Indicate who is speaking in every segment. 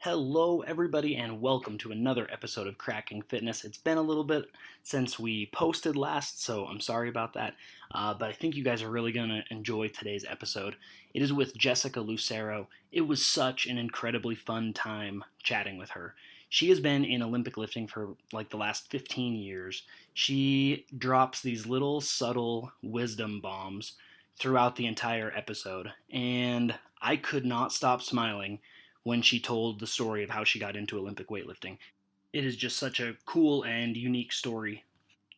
Speaker 1: Hello, everybody, and welcome to another episode of Cracking Fitness. It's been a little bit since we posted last, so I'm sorry about that. But I think you guys are really going to enjoy today's episode. It is with Jessica Lucero. It was such an incredibly fun time chatting with her. She has been in Olympic lifting for like the last 15 years. She drops these little subtle wisdom bombs throughout the entire episode, and I could not stop smiling when she told the story of how she got into Olympic weightlifting. It is just such a cool and unique story.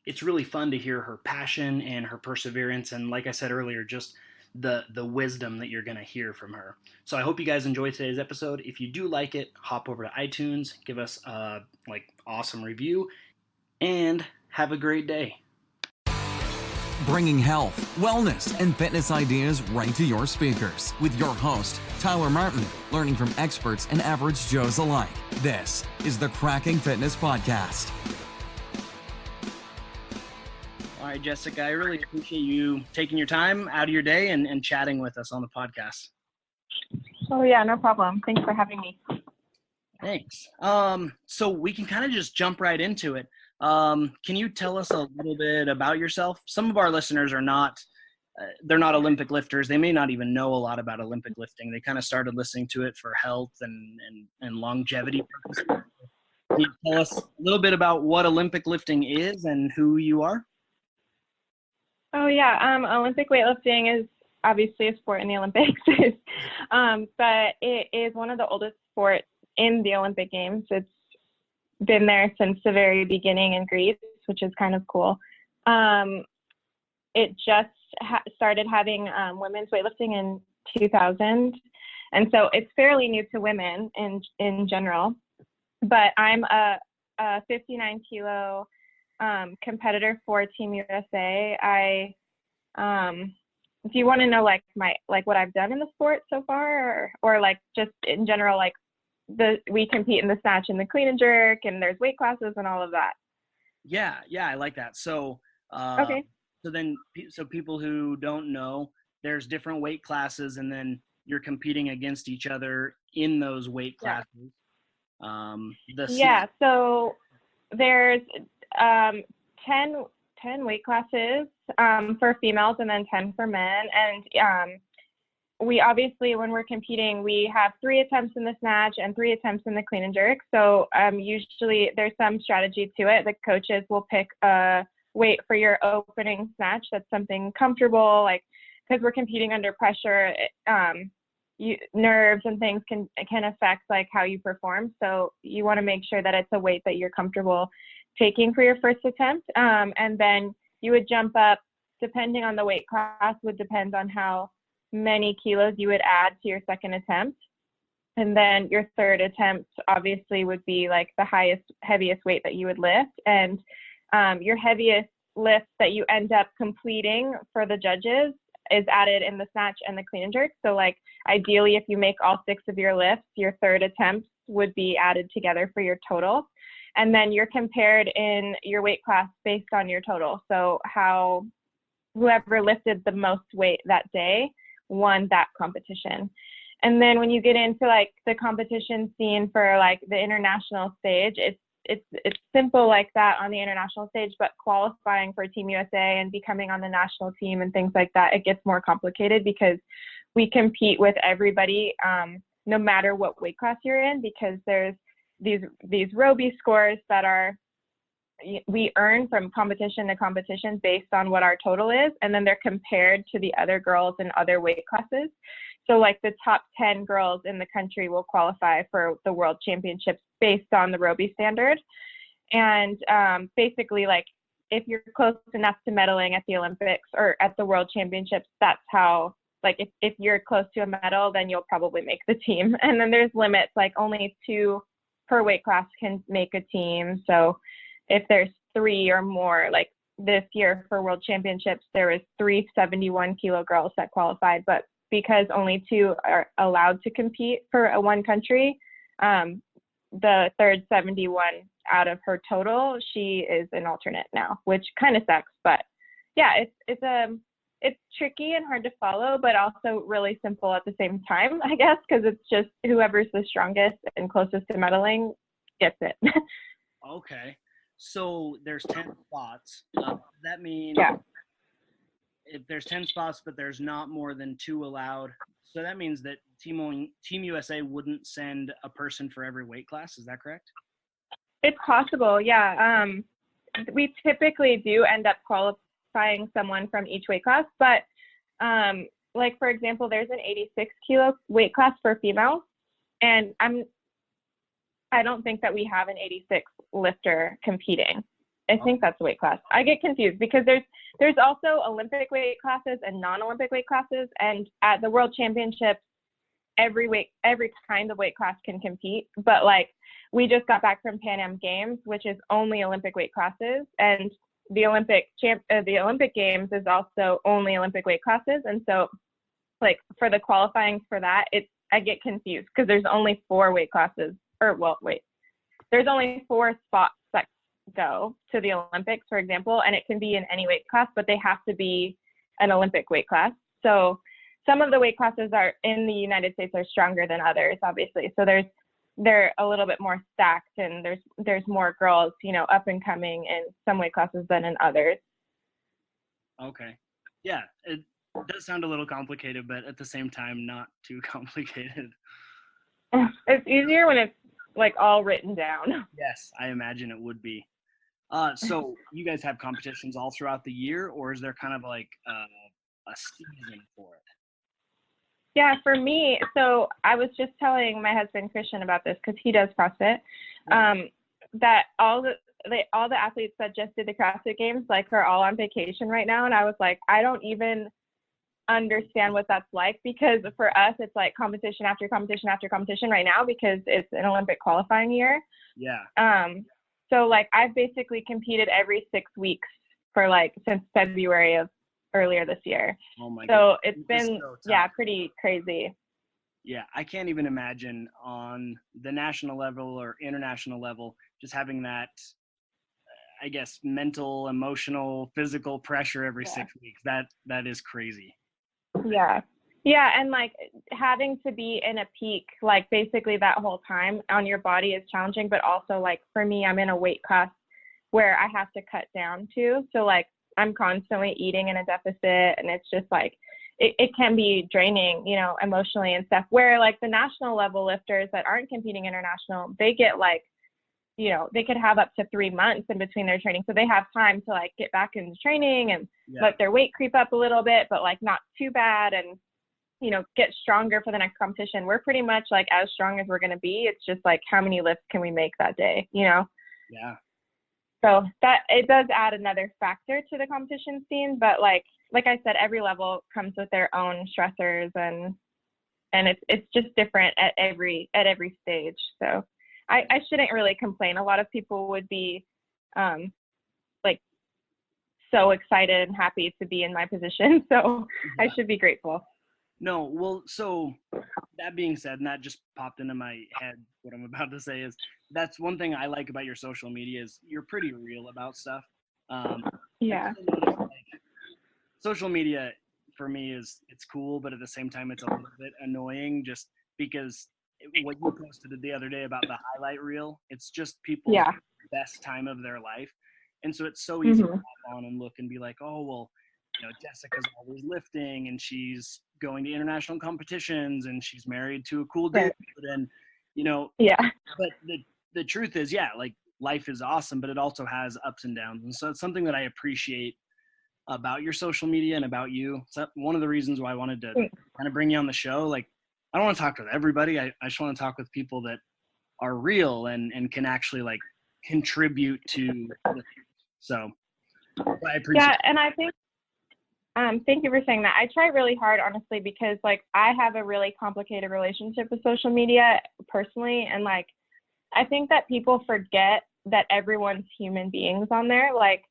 Speaker 1: It's really fun to hear her passion and her perseverance, and like I said earlier, just the wisdom that you're going to hear from her. So I hope you guys enjoy today's episode. If you do like it, hop over to iTunes, give us a awesome review, and have a great day.
Speaker 2: Bringing health, wellness, and fitness ideas right to your speakers with your host, Tyler Martin, learning from experts and average Joes alike. This is the Cracking Fitness Podcast.
Speaker 1: All right, Jessica, I really appreciate you taking your time out of your day and chatting with us on the podcast.
Speaker 3: Oh yeah, no problem. Thanks for having me.
Speaker 1: Thanks. So we can kind of just jump right into it. Can you tell us a little bit about yourself? Some of our listeners are not, they're not Olympic lifters. They may not even know a lot about Olympic lifting. They kind of started listening to it for health and longevity purposes. Can you tell us a little bit about what Olympic lifting is and who you are?
Speaker 3: Oh yeah, Olympic weightlifting is obviously a sport in the Olympics, but it is one of the oldest sports in the Olympic Games. It's been there since the very beginning in Greece, which is kind of cool. It just started having women's weightlifting in 2000, and so it's fairly new to women in general. But I'm a 59 kilo competitor for Team USA. If you want to know what I've done in the sport so far, or like just in general, like we compete in the snatch and the clean and jerk, and there's weight classes and all of that.
Speaker 1: Yeah, I like that. So
Speaker 3: Okay.
Speaker 1: So people who don't know, there's different weight classes, and then you're competing against each other in those weight classes.
Speaker 3: So there's 10 weight classes for females and then 10 for men. And we obviously, when we're competing, we have 3 attempts in the snatch and 3 attempts in the clean and jerk. So usually there's some strategy to it. The coaches will pick a weight for your opening snatch that's something comfortable, like because we're competing under pressure. Nerves and things can affect like how you perform. So you want to make sure that it's a weight that you're comfortable taking for your first attempt. And then you would jump up, depending on the weight class, would depend on how many kilos you would add to your second attempt. And then your third attempt obviously would be like the heaviest weight that you would lift. And your heaviest lift that you end up completing for the judges is added in the snatch and the clean and jerk. So like ideally, if you make all 6 of your lifts, your third attempt would be added together for your total. And then you're compared in your weight class based on your total. So whoever lifted the most weight that day won that competition. And then when you get into like the competition scene for like the international stage, it's simple like that on the international stage, but qualifying for Team USA and becoming on the national team and things like that, it gets more complicated because we compete with everybody, no matter what weight class you're in, because there's these Roby scores that we earn from competition to competition based on what our total is, and then they're compared to the other girls in other weight classes. So like the top 10 girls in the country will qualify for the world championships based on the Roby standard. And basically, like if you're close enough to medaling at the Olympics or at the world championships, that's how, like if you're close to a medal, then you'll probably make the team. And then there's limits, like only 2 per weight class can make a team. So if there's 3 or more, like this year for world championships, there was 3 71 kilo girls that qualified, but because only 2 are allowed to compete for one country, the third 71 out of her total, she is an alternate now, which kind of sucks. But yeah, it's it's tricky and hard to follow, but also really simple at the same time, I guess, because it's just whoever's the strongest and closest to medaling gets it.
Speaker 1: Okay. So there's 10 spots. That means
Speaker 3: Yeah.
Speaker 1: if there's 10 spots, but there's not more than 2 allowed. So that means that Team USA wouldn't send a person for every weight class. Is that correct?
Speaker 3: It's possible, yeah. We typically do end up qualifying someone from each weight class, but like for example, there's an 86 kilo weight class for females, and I don't think that we have an 86 lifter competing. I think that's the weight class. I get confused because there's also Olympic weight classes and non-Olympic weight classes, and at the World Championships, every kind of weight class can compete. But like we just got back from Pan Am Games, which is only Olympic weight classes, and the Olympic Games is also only Olympic weight classes, and so like for the qualifying for that, I get confused because there's only 4 weight classes, there's only 4 spots that go to the Olympics, for example, and it can be in any weight class, but they have to be an Olympic weight class. So some of the weight classes are in the United States are stronger than others, obviously. So they're a little bit more stacked, and there's more girls, up and coming in some weight classes than in others.
Speaker 1: Okay. Yeah, it does sound a little complicated, but at the same time, not too complicated.
Speaker 3: It's easier when it's like all written down.
Speaker 1: Yes, I imagine it would be. So you guys have competitions all throughout the year, or is there kind of like a season for it?
Speaker 3: Yeah, for me, so I was just telling my husband Christian about this because he does CrossFit, that all the athletes that just did the CrossFit Games like are all on vacation right now, and I was like, I don't even understand what that's like, because for us it's like competition after competition after competition right now because it's an Olympic qualifying year.
Speaker 1: Yeah.
Speaker 3: So like I've basically competed every 6 weeks for like since February of earlier this year.
Speaker 1: Oh my
Speaker 3: So
Speaker 1: goodness.
Speaker 3: it's been pretty crazy.
Speaker 1: Yeah, I can't even imagine on the national level or international level just having that I guess mental, emotional, physical pressure every 6 weeks. That is crazy.
Speaker 3: Yeah. Yeah, and like having to be in a peak like basically that whole time on your body is challenging, but also like for me, I'm in a weight class where I have to cut down too. So like I'm constantly eating in a deficit, and it's just like it can be draining, emotionally and stuff, where like the national level lifters that aren't competing international, they get like, they could have up to 3 months in between their training. So they have time to like get back into training and let their weight creep up a little bit, but like not too bad, and, get stronger for the next competition. We're pretty much like as strong as we're going to be. It's just like how many lifts can we make that day,
Speaker 1: Yeah.
Speaker 3: So that it does add another factor to the competition scene, but like I said, every level comes with their own stressors, and it's just different at every stage. So I shouldn't really complain. A lot of people would be like so excited and happy to be in my position. So I should be grateful.
Speaker 1: No, well, so that being said, and that just popped into my head, what I'm about to say is that's one thing I like about your social media is you're pretty real about stuff.
Speaker 3: Yeah.
Speaker 1: Social media for me it's cool, but at the same time it's a little bit annoying just because what you posted the other day about the highlight reel, it's just people's best time of their life. And so it's so easy to hop on and look and be like, oh, well, Jessica's always lifting and she's going to international competitions and she's married to a cool dude. And, but the truth is, like life is awesome, but it also has ups and downs. And so it's something that I appreciate about your social media and about you. So one of the reasons why I wanted to kind of bring you on the show, like, I don't want to talk with everybody. I just want to talk with people that are real and can actually like contribute to so I appreciate
Speaker 3: it. And I think thank you for saying that. I try really hard, honestly, because like I have a really complicated relationship with social media personally, and like I think that people forget that everyone's human beings on there. Like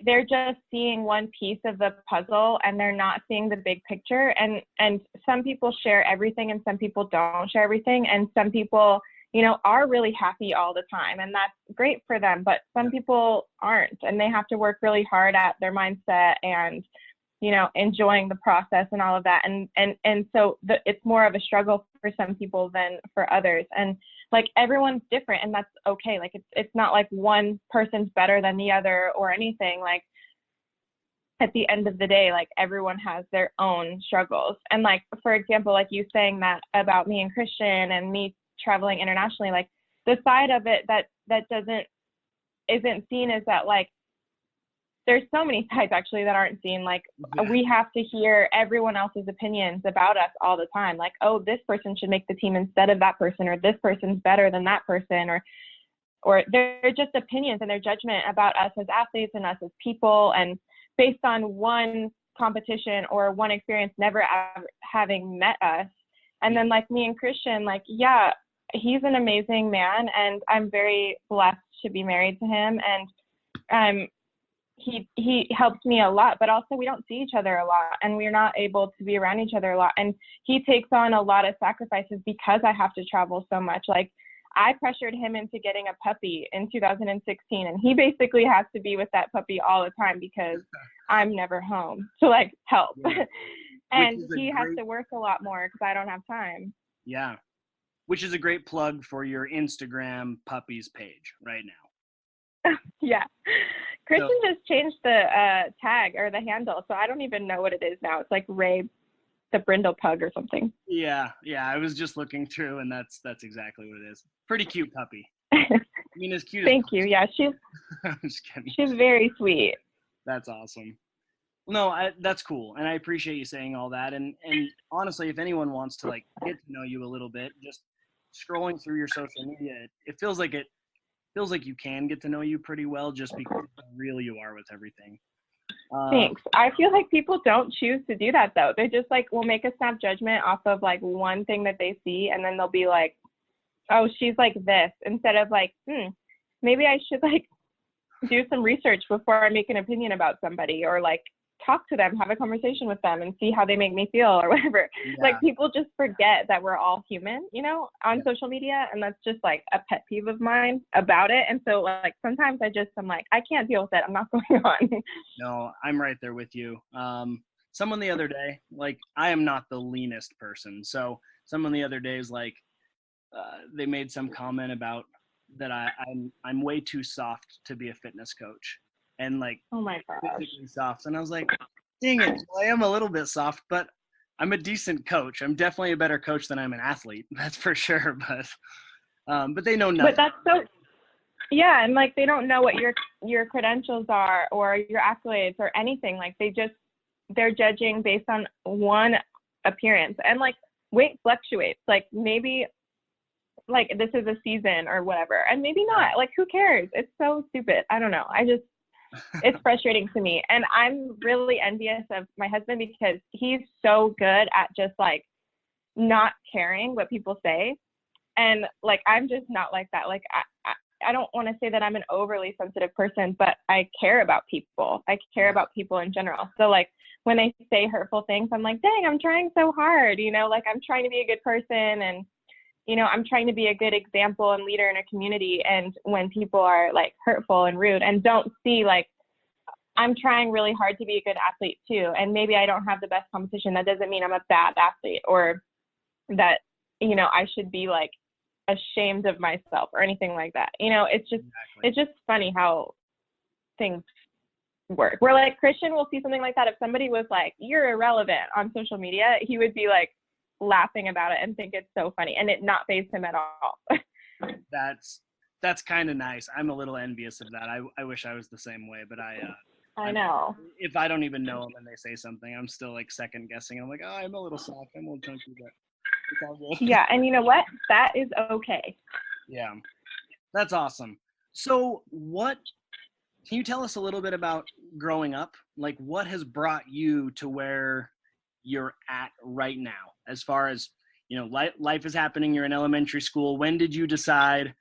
Speaker 3: they're just seeing one piece of the puzzle and they're not seeing the big picture, and some people share everything and some people don't share everything, and some people are really happy all the time, and that's great for them, but some people aren't, and they have to work really hard at their mindset and enjoying the process and all of that. And so it's more of a struggle for some people than for others. And like everyone's different, and that's okay. Like it's not like one person's better than the other or anything. Like at the end of the day, like everyone has their own struggles. And like, for example, like you saying that about me and Christian and me traveling internationally, like the side of it that isn't seen is that like there's so many sides actually that aren't seen. Like we have to hear everyone else's opinions about us all the time. Like, oh, this person should make the team instead of that person, or this person's better than that person, or they're just opinions and their judgment about us as athletes and us as people, and based on one competition or one experience, never having met us. And then like me and Christian, like, yeah, he's an amazing man, and I'm very blessed to be married to him. And he helps me a lot, but also we don't see each other a lot, and we're not able to be around each other a lot. And he takes on a lot of sacrifices because I have to travel so much. Like I pressured him into getting a puppy in 2016, and he basically has to be with that puppy all the time because I'm never home to like help. Yeah. And he has to work a lot more because I don't have time.
Speaker 1: Yeah. Which is a great plug for your Instagram puppies page right now.
Speaker 3: Yeah. Kristen just changed the tag or the handle, so I don't even know what it is now. It's like Ray the Brindle Pug or something.
Speaker 1: Yeah. I was just looking through, and that's exactly what it is. Pretty cute puppy. I mean, as cute.
Speaker 3: Thank you. Yeah,
Speaker 1: I'm just kidding.
Speaker 3: She's very sweet.
Speaker 1: That's awesome. No, that's cool, and I appreciate you saying all that. And honestly, if anyone wants to like get to know you a little bit, just scrolling through your social media, it feels like you can get to know you pretty well just because of how real you are with everything.
Speaker 3: Thanks. I feel like people don't choose to do that though. They just like will make a snap judgment off of like one thing that they see, and then they'll be like, oh, she's like this, instead of like, maybe I should like do some research before I make an opinion about somebody, or like talk to them, have a conversation with them and see how they make me feel or whatever. Yeah. Like people just forget that we're all human, on social media. And that's just like a pet peeve of mine about it. And so like sometimes I'm like, I can't deal with it. I'm not going on.
Speaker 1: No, I'm right there with you. Someone the other day, like I am not the leanest person. So someone the other day is like, they made some comment about that I'm way too soft to be a fitness coach. And like,
Speaker 3: oh my gosh,
Speaker 1: soft. And I was like, dang it, well, I am a little bit soft, but I'm a decent coach. I'm definitely a better coach than I'm an athlete. That's for sure. But they know nothing.
Speaker 3: But that's so, yeah. And like, they don't know what your credentials are or your accolades or anything. Like they're judging based on one appearance, and like weight fluctuates. Like maybe like this is a season or whatever, and maybe not. Like who cares? It's so stupid. I don't know. It's frustrating to me. And I'm really envious of my husband because he's so good at just like not caring what people say. And like, I'm just not like that. Like, I don't want to say that I'm an overly sensitive person, but I care about people. I care about people in general. So like when they say hurtful things, I'm like, dang, I'm trying so hard, like I'm trying to be a good person, and I'm trying to be a good example and leader in a community. And when people are like hurtful and rude and don't see like, I'm trying really hard to be a good athlete too. And maybe I don't have the best competition. That doesn't mean I'm a bad athlete, or that, I should be like ashamed of myself or anything like that. It's just, exactly. It's just funny how things work. Where like Christian will see something like that. If somebody was like, you're irrelevant on social media, he would be like, laughing about it and think it's so funny, and it not faze him at all.
Speaker 1: That's kind of nice. I'm a little envious of that. I wish I was the same way, but
Speaker 3: I know.
Speaker 1: If I don't even know them and they say something, I'm still like second guessing. I'm like, oh, I'm a little soft. I'm a little chunky, but it's all good.
Speaker 3: Yeah, and you know what? That is okay.
Speaker 1: Yeah, that's awesome. So can you tell us a little bit about growing up? Like what has brought you to where you're at right now, as far as life is happening? You're in elementary school. When did you decide,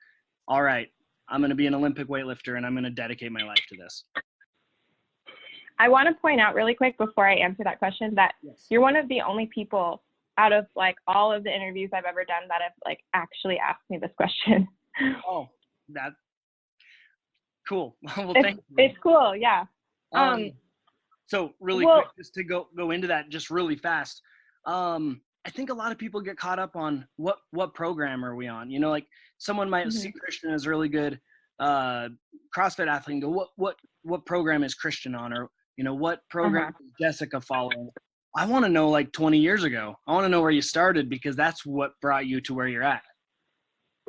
Speaker 1: all right, I'm going to be an Olympic weightlifter and I'm going to dedicate my life to this?
Speaker 3: I want to point out really quick before I answer that question that yes, you're one of the only people out of like all of the interviews I've ever done that have like actually asked me this question.
Speaker 1: Oh, that's cool. Well,
Speaker 3: thank you. It's cool. Yeah.
Speaker 1: So really quick,
Speaker 3: Well,
Speaker 1: just to go into that just really fast. I think a lot of people get caught up on what program are we on? You know, like someone might see
Speaker 3: mhm,
Speaker 1: Christian as really good CrossFit athlete and go, what program is Christian on? Or, you know, what program
Speaker 3: uh-huh.
Speaker 1: is Jessica following? I want to know like 20 years ago. I want to know where you started because that's what brought you to where you're at.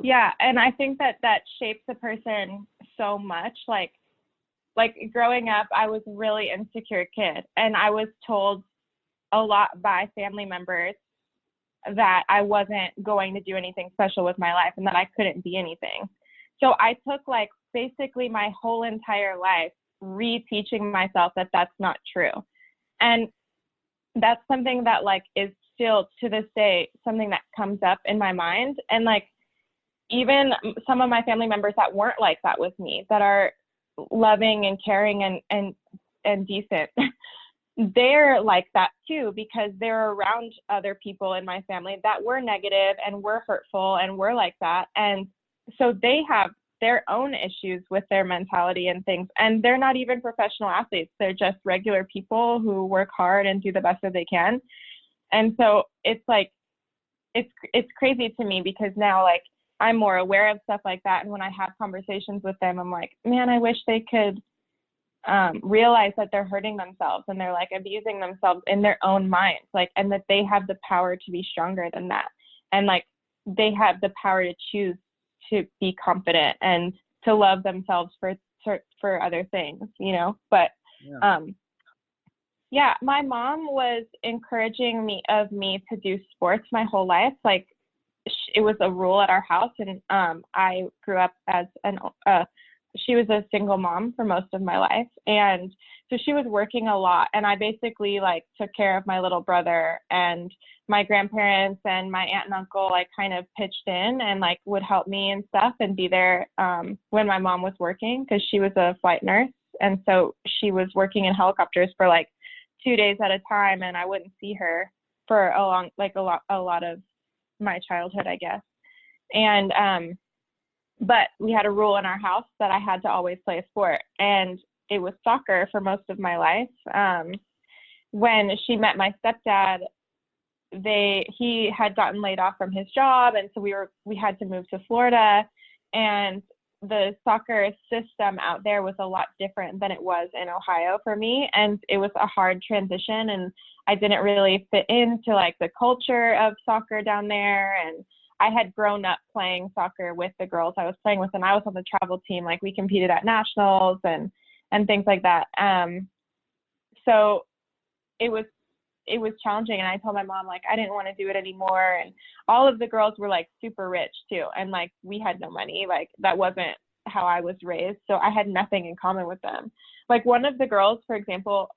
Speaker 3: Yeah, and I think that shapes a person so much. Like growing up, I was a really insecure kid, and I was told a lot by family members that I wasn't going to do anything special with my life and that I couldn't be anything. So I took like basically my whole entire life reteaching myself that that's not true. And that's something that like is still to this day something that comes up in my mind. And like even some of my family members that weren't like that with me, that are loving and caring and decent, they're like that too, because they're around other people in my family that were negative and were hurtful and were like that. And so they have their own issues with their mentality and things. And they're not even professional athletes. They're just regular people who work hard and do the best that they can. And so it's like, it's crazy to me because now like I'm more aware of stuff like that. And when I have conversations with them, I'm like, man, I wish they could realize that they're hurting themselves and they're like abusing themselves in their own minds, like, and that they have the power to be stronger than that. And like, they have the power to choose to be confident and to love themselves for other things, you know? But,
Speaker 1: Yeah.
Speaker 3: yeah, my mom was encouraging me to do sports my whole life. Like it was a rule at our house. And, I grew up as she was a single mom for most of my life. And so she was working a lot. And I basically like took care of my little brother, and my grandparents and my aunt and uncle like kind of pitched in and like would help me and stuff and be there when my mom was working, because she was a flight nurse. And so she was working in helicopters for like 2 days at a time, and I wouldn't see her for a lot of my childhood, I guess. And but we had a rule in our house that I had to always play a sport, and it was soccer for most of my life. When she met my stepdad, he had gotten laid off from his job, and so we had to move to Florida, and the soccer system out there was a lot different than it was in Ohio for me, and it was a hard transition, and I didn't really fit into like the culture of soccer down there. And I had grown up playing soccer with the girls I was playing with, and I was on the travel team. Like we competed at nationals and things like that. So it was challenging, and I told my mom like I didn't want to do it anymore. And all of the girls were like super rich too, and like we had no money. Like that wasn't how I was raised, so I had nothing in common with them. Like one of the girls, for example,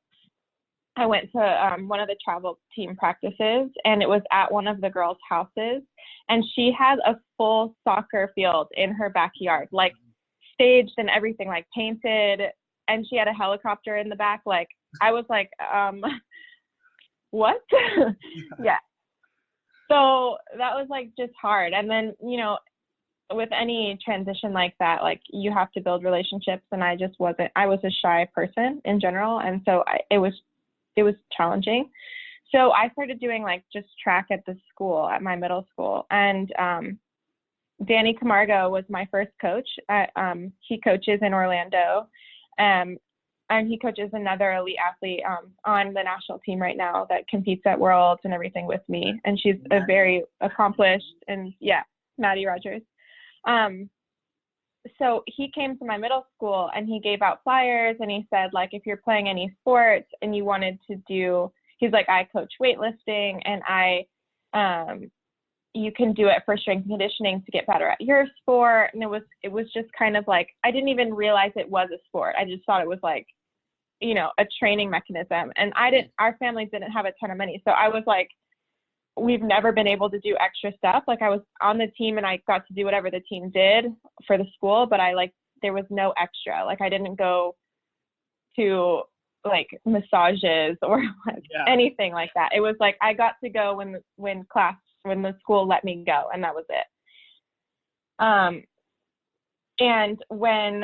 Speaker 3: I went to one of the travel team practices, and it was at one of the girls' houses, and she had a full soccer field in her backyard, like staged and everything, like painted, and she had a helicopter in the back. Like I was like, what? Yeah. So that was like just hard. And then, you know, with any transition like that, like you have to build relationships, and I was a shy person in general. And so it was challenging. So I started doing like just track at the school, at my middle school. And Danny Camargo was my first coach. He coaches in Orlando. And he coaches another elite athlete on the national team right now that competes at Worlds and everything with me. And she's a very accomplished, and yeah, Maddie Rogers. So he came to my middle school, and he gave out flyers, and he said, like, if you're playing any sports and you wanted to do, he's like, I coach weightlifting, and you can do it for strength and conditioning to get better at your sport. And it was just kind of like, I didn't even realize it was a sport. I just thought it was like, you know, a training mechanism. And our family didn't have a ton of money. So I was like, we've never been able to do extra stuff. Like I was on the team and I got to do whatever the team did for the school, but there was no extra. Like I didn't go to like massages or like anything like that. It was like, I got to go when the school let me go, and that was it. And when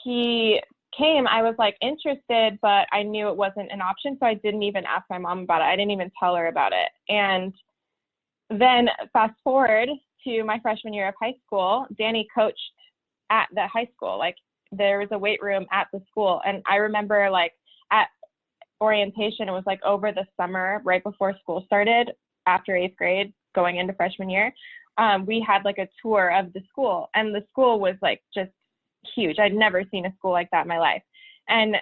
Speaker 3: he came, I was like interested, but I knew it wasn't an option. So I didn't even ask my mom about it. I didn't even tell her about it. And then fast forward to my freshman year of high school, Danny coached at the high school. Like there was a weight room at the school. And I remember like at orientation, it was like over the summer, right before school started, after 8th grade, going into freshman year, we had like a tour of the school, and the school was like just huge. I'd never seen a school like that in my life. And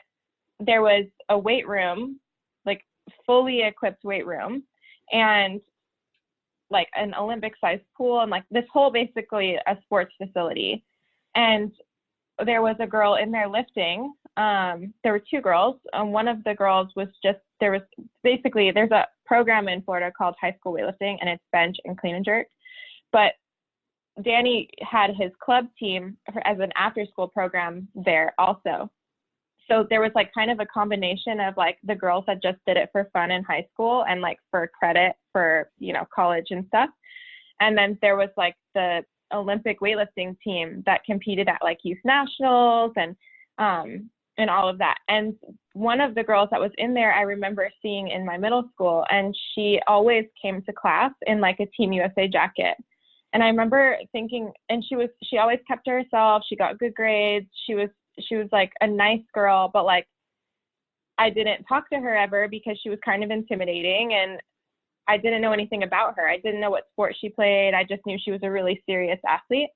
Speaker 3: there was a weight room, like fully equipped weight room, and like an Olympic sized pool, and like this whole basically a sports facility. And there was a girl in there lifting. There were two girls. One of the girls was just, there's a program in Florida called high school weightlifting, and it's bench and clean and jerk. But Danny had his club team as an after school program there also. So there was like kind of a combination of like the girls that just did it for fun in high school and like for credit for, you know, college and stuff. And then there was like the Olympic weightlifting team that competed at like youth nationals and all of that. And one of the girls that was in there, I remember seeing in my middle school, and she always came to class in like a Team USA jacket. And I remember thinking, and she always kept to herself. She got good grades. She was like a nice girl, but like I didn't talk to her ever because she was kind of intimidating, and I didn't know anything about her. I didn't know what sport she played. I just knew she was a really serious athlete.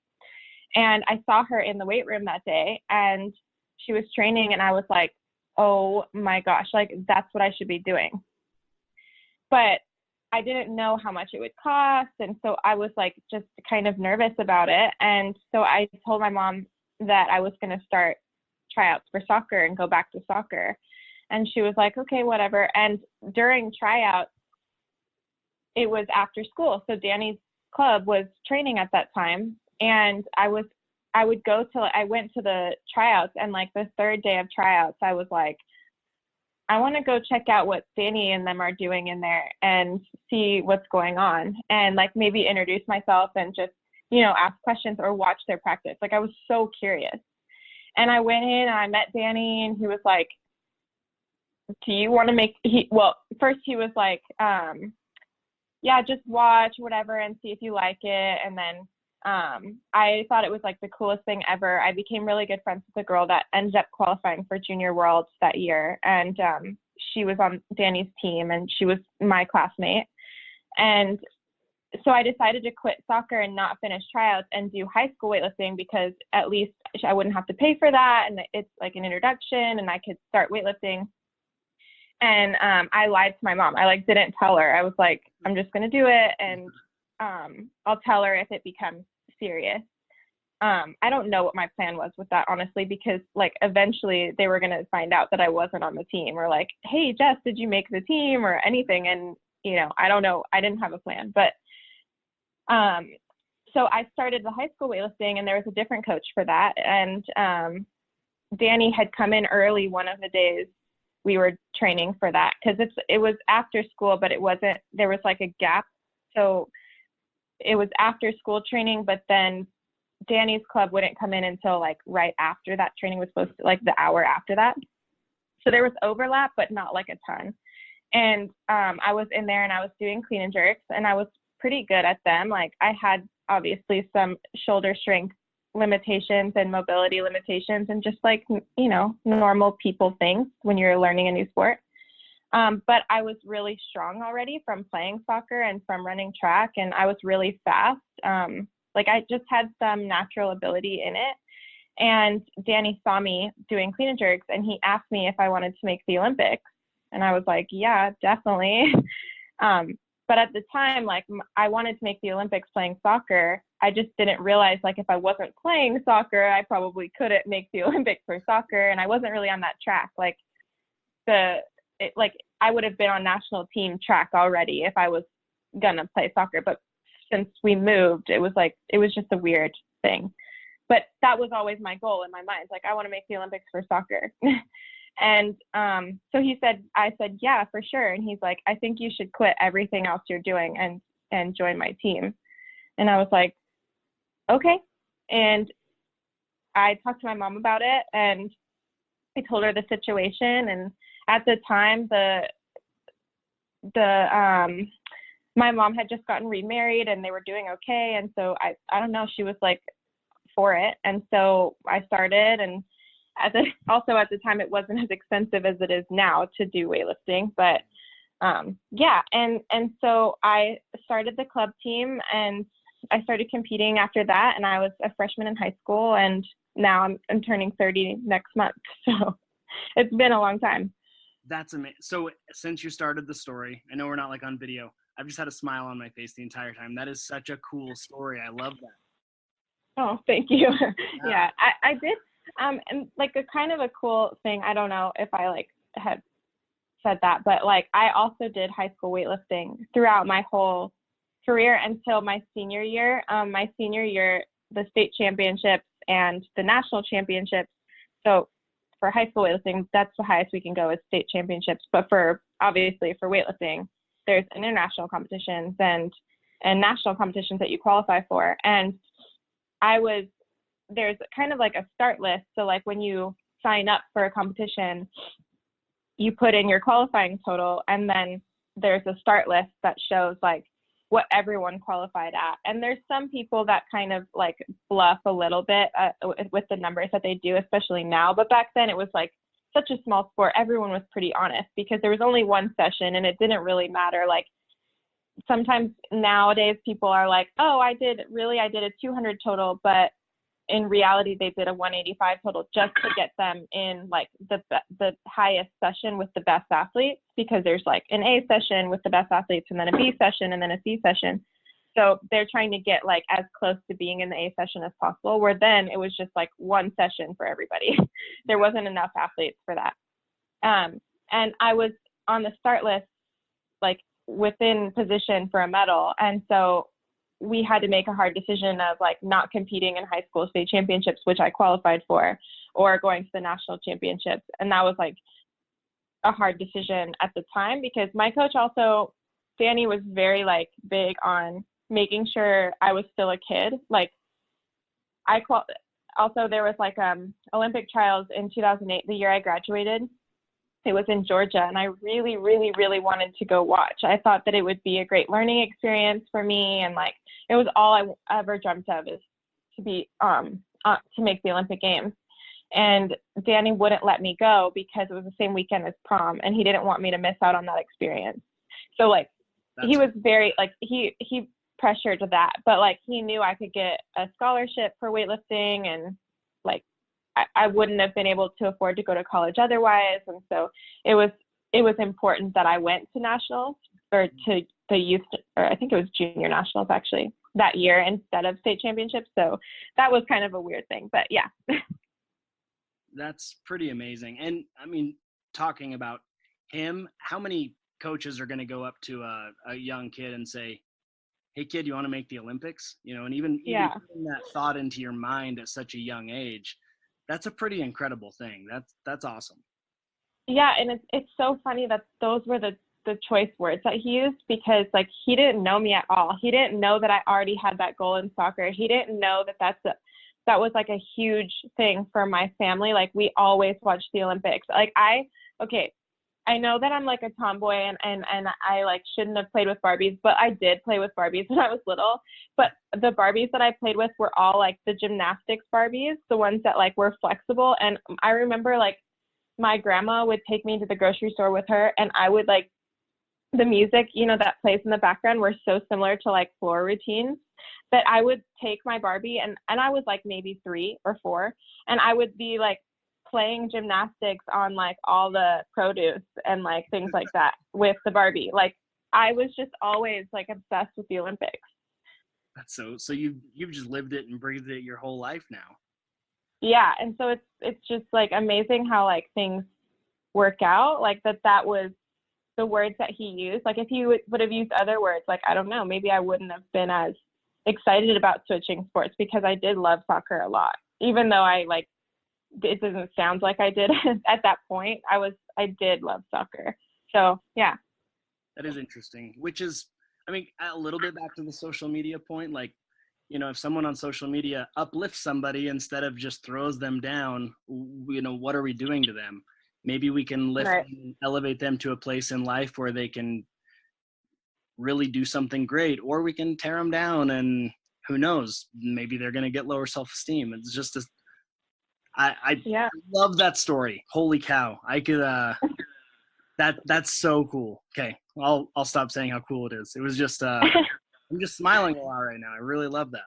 Speaker 3: And I saw her in the weight room that day, and she was training, and I was like, oh my gosh, like that's what I should be doing. But I didn't know how much it would cost. And so I was like just kind of nervous about it. And so I told my mom that I was going to start tryouts for soccer and go back to soccer. And she was like, okay, whatever. And during tryouts, it was after school. So Danny's club was training at that time. And I went to the tryouts, and like the third day of tryouts, I was like, I want to go check out what Danny and them are doing in there and see what's going on, and like maybe introduce myself and just, you know, ask questions or watch their practice. Like I was so curious. And I went in and I met Danny, and he was like, do you want to first he was like, yeah, just watch whatever and see if you like it. And then I thought it was like the coolest thing ever. I became really good friends with a girl that ended up qualifying for Junior Worlds that year. And she was on Danny's team, and she was my classmate. And so I decided to quit soccer and not finish tryouts and do high school weightlifting, because at least I wouldn't have to pay for that. And it's like an introduction, and I could start weightlifting. And I lied to my mom. I like didn't tell her. I was like, I'm just going to do it, and I'll tell her if it becomes serious. I don't know what my plan was with that, honestly, because like eventually they were going to find out that I wasn't on the team, or like, hey, Jess, did you make the team or anything? And, you know, I don't know. I didn't have a plan. But so I started the high school weightlifting, and there was a different coach for that. And Danny had come in early one of the days we were training for that, because it was after school, but there was like a gap. So it was after school training, but then Danny's club wouldn't come in until like right after that training was supposed to, like the hour after that. So there was overlap, but not like a ton. And I was in there, and I was doing clean and jerks, and I was pretty good at them. Like I had obviously some shoulder strength limitations and mobility limitations, and just like, you know, normal people things when you're learning a new sport. But I was really strong already from playing soccer and from running track, and I was really fast. Like I just had some natural ability in it. And Danny saw me doing clean and jerks, and he asked me if I wanted to make the Olympics. And I was like, yeah, definitely. But at the time, like I wanted to make the Olympics playing soccer. I just didn't realize like if I wasn't playing soccer, I probably couldn't make the Olympics for soccer. And I wasn't really on that track. Like I would have been on national team track already if I was gonna play soccer. But since we moved, it was just a weird thing. But that was always my goal in my mind. Like I want to make the Olympics for soccer. And so I said, yeah, for sure. And he's like, I think you should quit everything else you're doing and join my team. And I was like, okay. And I talked to my mom about it, and I told her the situation, and at the time, the my mom had just gotten remarried and they were doing okay, and so I don't know, she was like for it, and so I started. And also at the time it wasn't as expensive as it is now to do weightlifting, but yeah, and so I started the club team and I started competing after that, and I was a freshman in high school, and now I'm turning 30 next month. So it's been a long time.
Speaker 1: That's amazing. So since you started the story, I know we're not like on video. I've just had a smile on my face the entire time. That is such a cool story. I love that.
Speaker 3: Oh, thank you.
Speaker 1: Yeah.
Speaker 3: Yeah, I did. And like a kind of a cool thing, I don't know if I like had said that, but like I also did high school weightlifting throughout my whole career until my senior year. My senior year, the state championships and the national championships. So for high school weightlifting, that's the highest we can go is state championships. But for obviously for weightlifting, there's international competitions and national competitions that you qualify for. And there's kind of like a start list. So like when you sign up for a competition, you put in your qualifying total, and then there's a start list that shows like what everyone qualified at. And there's some people that kind of like bluff a little bit with the numbers that they do, especially now. But back then it was like such a small sport. Everyone was pretty honest because there was only one session and it didn't really matter. Like sometimes nowadays people are like, oh, I did a 200 total, but in reality they did a 185 total just to get them in like the highest session with the best athletes, because there's like an A session with the best athletes and then a B session and then a C session. So they're trying to get like as close to being in the A session as possible, where then it was just like one session for everybody. There wasn't enough athletes for that. And I was on the start list like within position for a medal. And so we had to make a hard decision of like not competing in high school state championships, which I qualified for, or going to the national championships. And that was like a hard decision at the time, because my coach also, Danny, was very like big on making sure I was still a kid. Like also there was like Olympic trials in 2008, the year I graduated. It was in Georgia, and I really, really, really wanted to go watch. I thought that it would be a great learning experience for me, and like it was all I ever dreamt of, is to be to make the Olympic Games. And Danny wouldn't let me go because it was the same weekend as prom, and he didn't want me to miss out on that experience. So like he was very like he pressured that, but like he knew I could get a scholarship for weightlifting, and like I wouldn't have been able to afford to go to college otherwise. And so it was important that I went to nationals, or to the youth, or I think it was junior nationals actually that year instead of state championships. So that was kind of a weird thing, but yeah.
Speaker 1: That's pretty amazing. And I mean, talking about him, how many coaches are going to go up to a young kid and say, hey kid, you want to make the Olympics? You know, and even putting that thought into your mind at such a young age, that's a pretty incredible thing. That's awesome.
Speaker 3: Yeah, and it's so funny that those were the choice words that he used, because like he didn't know me at all. He didn't know that I already had that goal in soccer. He didn't know that that was like a huge thing for my family. Like we always watched the Olympics. Like I know that I'm like a tomboy and I like shouldn't have played with Barbies, but I did play with Barbies when I was little. But the Barbies that I played with were all like the gymnastics Barbies, the ones that like were flexible. And I remember like my grandma would take me to the grocery store with her, and I would like the music, you know, that plays in the background were so similar to like floor routines that I would take my Barbie, and I was like maybe 3 or 4, and I would be like playing gymnastics on like all the produce and like things like that with the Barbie. Like I was just always like obsessed with the Olympics.
Speaker 1: That's so you've just lived it and breathed it your whole life now.
Speaker 3: Yeah, and so it's just like amazing how like things work out. Like that was the words that he used. Like if he would have used other words, like I don't know, maybe I wouldn't have been as excited about switching sports, because I did love soccer a lot, even though it doesn't sound like I did at that point. I did love soccer. So yeah.
Speaker 1: That is interesting, which is, I mean, a little bit back to the social media point. Like, if someone on social media uplifts somebody instead of just throws them down, what are we doing to them? Maybe we can lift
Speaker 3: Right.
Speaker 1: and elevate them to a place in life where they can really do something great, or we can tear them down, and who knows, maybe they're going to get lower self-esteem. It's just I
Speaker 3: Yeah.
Speaker 1: love that story. Holy cow. I could that's so cool. Okay, I'll stop saying how cool it is. It was just I'm just smiling a lot right now. I really love that.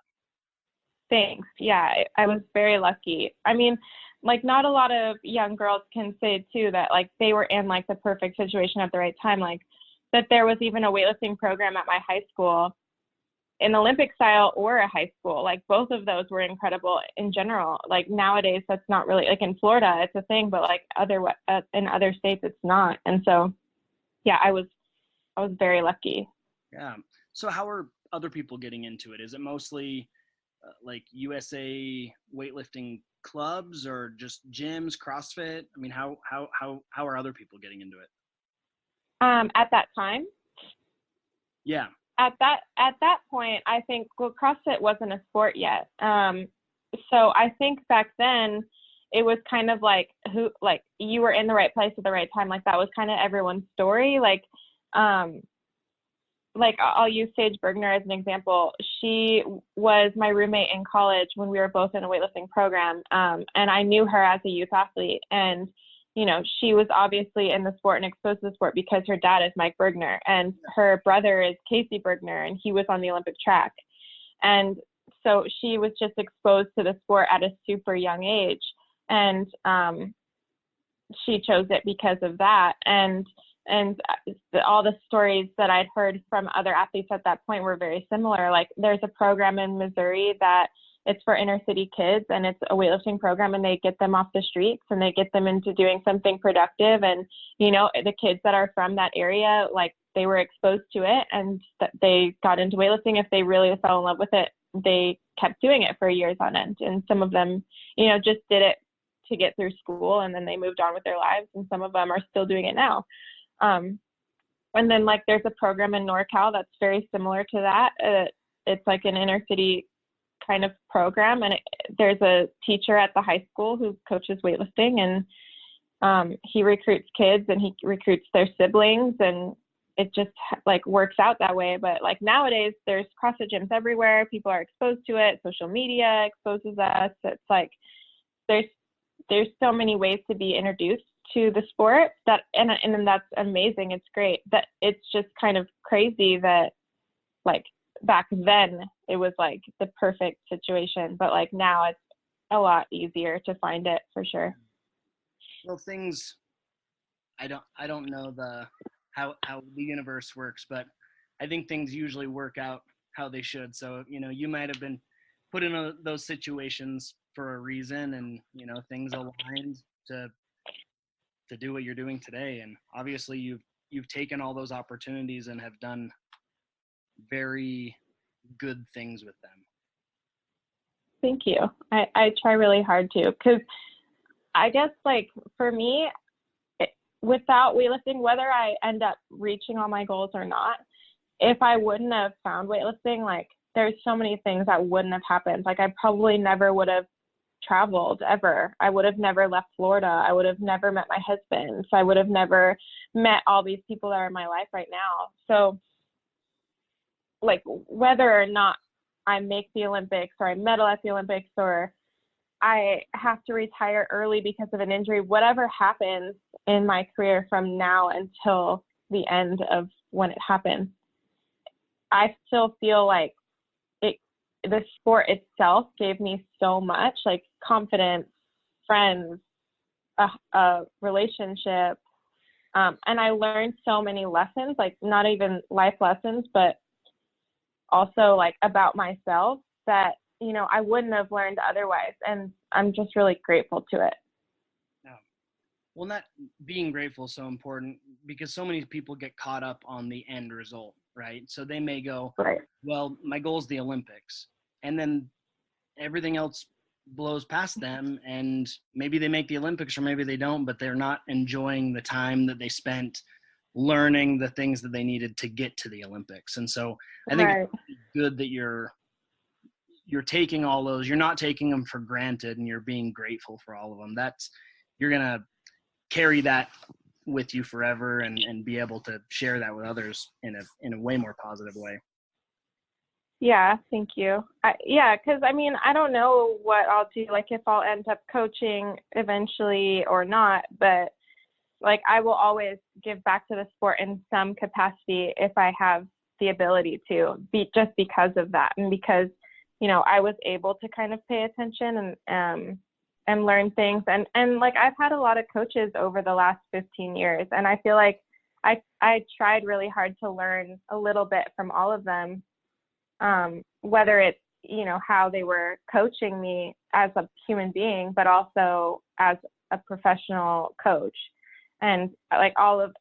Speaker 3: Thanks. Yeah, I was very lucky. I mean, like not a lot of young girls can say too that like they were in like the perfect situation at the right time. Like that there was even a weightlifting program at my high school in Olympic style or a high school. Like both of those were incredible in general. Like nowadays, that's not really like in Florida, it's a thing, but like in other states, it's not. And so, yeah, I was very lucky.
Speaker 1: Yeah. So how are other people getting into it? Is it mostly like USA weightlifting clubs or just gyms, CrossFit? I mean, how are other people getting into it?
Speaker 3: At that time,
Speaker 1: Yeah.
Speaker 3: at that point, I think well, CrossFit wasn't a sport yet. So I think back then it was kind of like you were in the right place at the right time. Like that was kind of everyone's story. Like I'll use Sage Bergner as an example. She was my roommate in college when we were both in a weightlifting program. And I knew her as a youth athlete. And, she was obviously in the sport and exposed to the sport because her dad is Mike Bergner and her brother is Casey Bergner, and he was on the Olympic track. And so she was just exposed to the sport at a super young age. And she chose it because of that. And all the stories that I'd heard from other athletes at that point were very similar. Like there's a program in Missouri that it's for inner city kids, and it's a weightlifting program, and they get them off the streets and they get them into doing something productive. And, the kids that are from that area, like they were exposed to it and that they got into weightlifting. If they really fell in love with it, they kept doing it for years on end. And some of them, just did it to get through school, and then they moved on with their lives. And some of them are still doing it now. And then like there's a program in NorCal that's very similar to that. It's like an inner city kind of program, and there's a teacher at the high school who coaches weightlifting, and he recruits kids and he recruits their siblings, and it just like works out that way. But like nowadays there's CrossFit gyms everywhere. People are exposed to it. Social media exposes us. It's like there's so many ways to be introduced to the sport that, and that's amazing. It's great that it's just kind of crazy that like back then it was like the perfect situation, but like now it's a lot easier to find it for sure.
Speaker 1: Well, things I don't know how the universe works, but I think things usually work out how they should. So, you might have been put in those situations for a reason, and, things aligned to do what you're doing today. And obviously you've taken all those opportunities and have done very good things with them.
Speaker 3: Thank you. I try really hard to, because I guess like for me, without weightlifting, whether I end up reaching all my goals or not, if I wouldn't have found weightlifting, like there's so many things that wouldn't have happened. Like I probably never would have traveled ever. I would have never left Florida. I would have never met my husband. So I would have never met all these people that are in my life right now. So like whether or not I make the Olympics or I medal at the Olympics or I have to retire early because of an injury, whatever happens in my career from now until the end of when it happens, I still feel like the sport itself gave me so much, like confidence, friends, a relationship. And I learned so many lessons, like not even life lessons, but also like about myself that, I wouldn't have learned otherwise. And I'm just really grateful to it.
Speaker 1: Yeah. Well, not being grateful is so important because so many people get caught up on the end result, right? So they may go,
Speaker 3: Right.
Speaker 1: well, my goal is the Olympics. And then everything else blows past them, and maybe they make the Olympics or maybe they don't, but they're not enjoying the time that they spent learning the things that they needed to get to the Olympics. And so I think
Speaker 3: Right.
Speaker 1: it's good that you're you're taking all those, you're not taking them for granted, and you're being grateful for all of them. You're gonna carry that with you forever, and be able to share that with others in a way more positive way.
Speaker 3: Yeah, thank you. Yeah, because I mean, I don't know what I'll do, like if I'll end up coaching eventually or not, but like I will always give back to the sport in some capacity if I have the ability to, just because of that, and because I was able to kind of pay attention and learn things, and like I've had a lot of coaches over the last 15 years, and I feel like I tried really hard to learn a little bit from all of them, whether it's how they were coaching me as a human being, but also as a professional coach. And like all of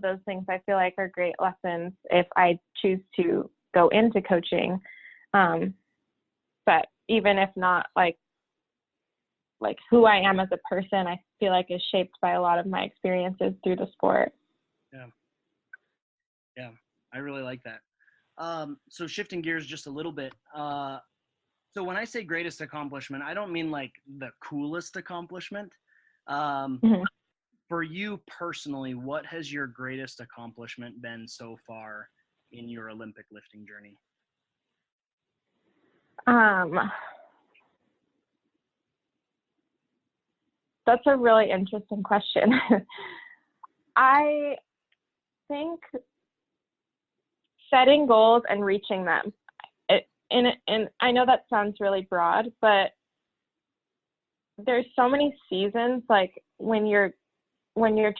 Speaker 3: those things, I feel like are great lessons if I choose to go into coaching. But even if not, like who I am as a person, I feel like is shaped by a lot of my experiences through the sport.
Speaker 1: Yeah, I really like that. So shifting gears just a little bit. So when I say greatest accomplishment, I don't mean like the coolest accomplishment.
Speaker 3: Mm-hmm.
Speaker 1: For you personally, what has your greatest accomplishment been so far in your Olympic lifting journey?
Speaker 3: That's a really interesting question. I think setting goals and reaching them. And I know that sounds really broad, but there's so many seasons. Like when you're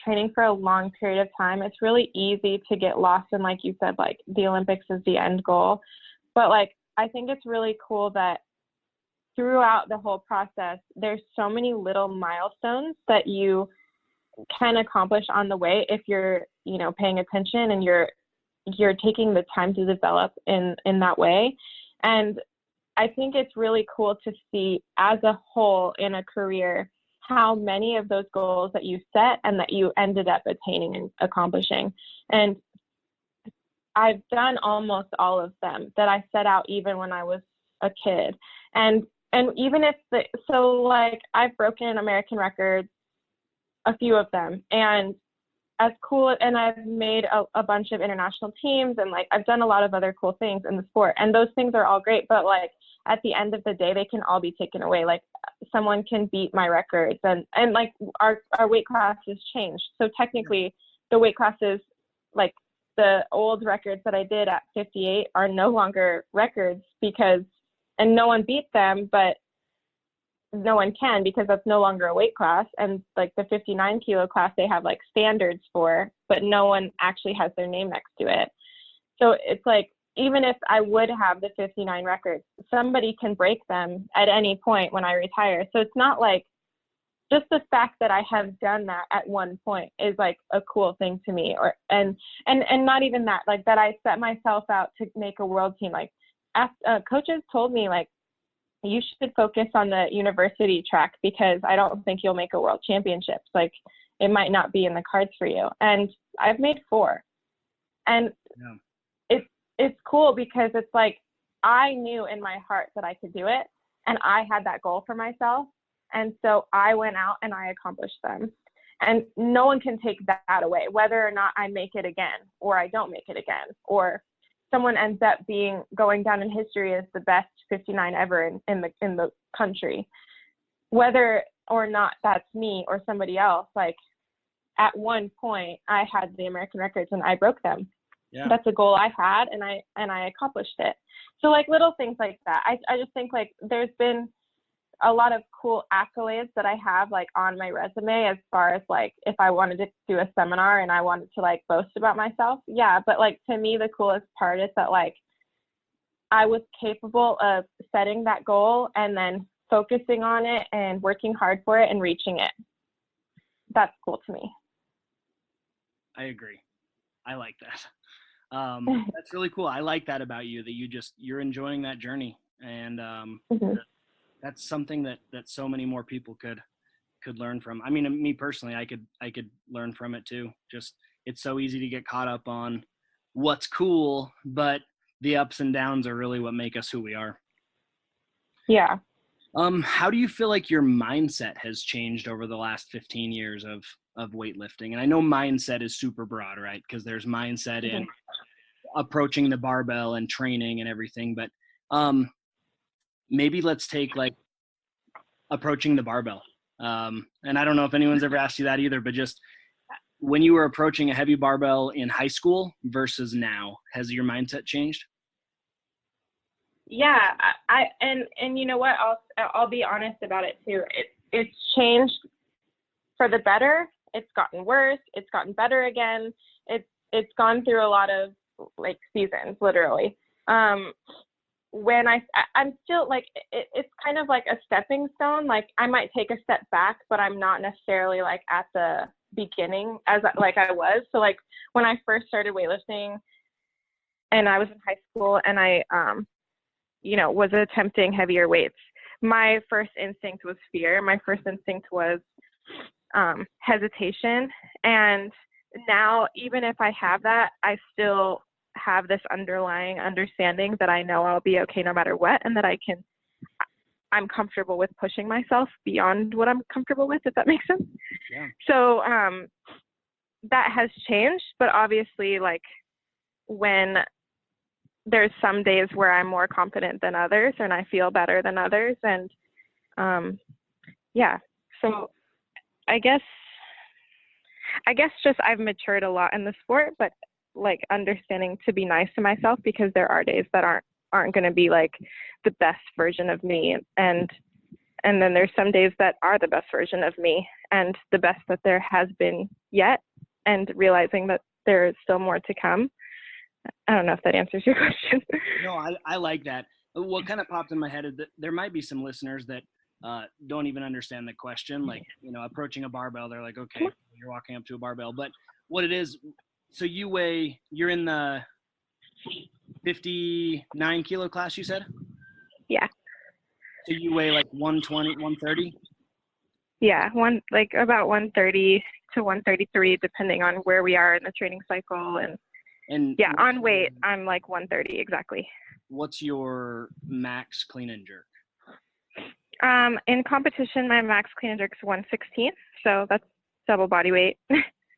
Speaker 3: training for a long period of time, it's really easy to get lost in, like you said, like the Olympics is the end goal. But like I think it's really cool that throughout the whole process, there's so many little milestones that you can accomplish on the way if you're paying attention and you're taking the time to develop in that way. And I think it's really cool to see as a whole in a career how many of those goals that you set and that you ended up attaining and accomplishing. And I've done almost all of them that I set out even when I was a kid. And even if like I've broken American records, a few of them, and as cool, and I've made a bunch of international teams, and like I've done a lot of other cool things in the sport, and those things are all great, but like at the end of the day they can all be taken away. Like someone can beat my records, and like our weight class has changed, so technically the weight classes, like the old records that I did at 58 are no longer records, and no one beat them, but no one can, because that's no longer a weight class. And like the 59 kilo class, they have like standards for, but no one actually has their name next to it. So it's like, even if I would have the 59 records, somebody can break them at any point when I retire. So it's not like, just the fact that I have done that at one point is like a cool thing to me. And not even that, like that I set myself out to make a world team. Like coaches told me, like, you should focus on the university track because I don't think you'll make a world championships. Like it might not be in the cards for you. And I've made 4. And it's cool because it's like, I knew in my heart that I could do it. And I had that goal for myself. And so I went out and I accomplished them. And no one can take that away, whether or not I make it again, or I don't make it again, or someone ends up going down in history as the best 59 ever in the country. Whether or not that's me or somebody else, like at one point I had the American records and I broke them. Yeah. That's a goal I had, and I accomplished it. So like little things like that. I just think like there's been a lot of cool accolades that I have like on my resume, as far as like if I wanted to do a seminar and I wanted to like boast about myself. Yeah. But like to me, the coolest part is that like I was capable of setting that goal and then focusing on it and working hard for it and reaching it. That's cool to me.
Speaker 1: I agree. I like that. That's really cool. I like that about you, that you're enjoying that journey. And that's something that so many more people could learn from. I mean, me personally, I could learn from it too. Just, it's so easy to get caught up on what's cool, but the ups and downs are really what make us who we are.
Speaker 3: Yeah.
Speaker 1: How do you feel like your mindset has changed over the last 15 years of weightlifting? And I know mindset is super broad, right? Because there's mindset in
Speaker 3: Mhm.
Speaker 1: approaching the barbell and training and everything, but maybe let's take like approaching the barbell. And I don't know if anyone's ever asked you that either, but just when you were approaching a heavy barbell in high school versus now, has your mindset changed?
Speaker 3: Yeah, and you know what? I'll be honest about it too. It's changed for the better. It's gotten worse. It's gotten better again. It's gone through a lot of like seasons, literally. When I'm still like it's kind of like a stepping stone. Like I might take a step back, but I'm not necessarily like at the beginning as like I was. So like when I first started weightlifting and I was in high school and I was attempting heavier weights, my first instinct was fear. My first instinct was hesitation. And now, even if I have that, I still have this underlying understanding that I know I'll be okay no matter what, and that I'm comfortable with pushing myself beyond what I'm comfortable with, if that makes sense.
Speaker 1: Yeah.
Speaker 3: So that has changed, but obviously, like when there's some days where I'm more confident than others and I feel better than others. And yeah, so I guess just I've matured a lot in the sport, but like understanding to be nice to myself, because there are days that aren't going to be like the best version of me. And then there's some days that are the best version of me and the best that there has been yet, and realizing that there is still more to come. I don't know if that answers your question.
Speaker 1: No, I like that. What kind of popped in my head is that there might be some listeners that don't even understand the question. Like, approaching a barbell, they're like, okay, you're walking up to a barbell. But what it is, so you're in the 59 kilo class, you said?
Speaker 3: Yeah.
Speaker 1: So you weigh like 120, 130?
Speaker 3: Yeah, about 130 to 133, depending on where we are in the training cycle. And yeah, on weight, I'm like 130 exactly.
Speaker 1: What's your max clean and jerk?
Speaker 3: In competition, my max clean and jerk is 116, so that's double body weight.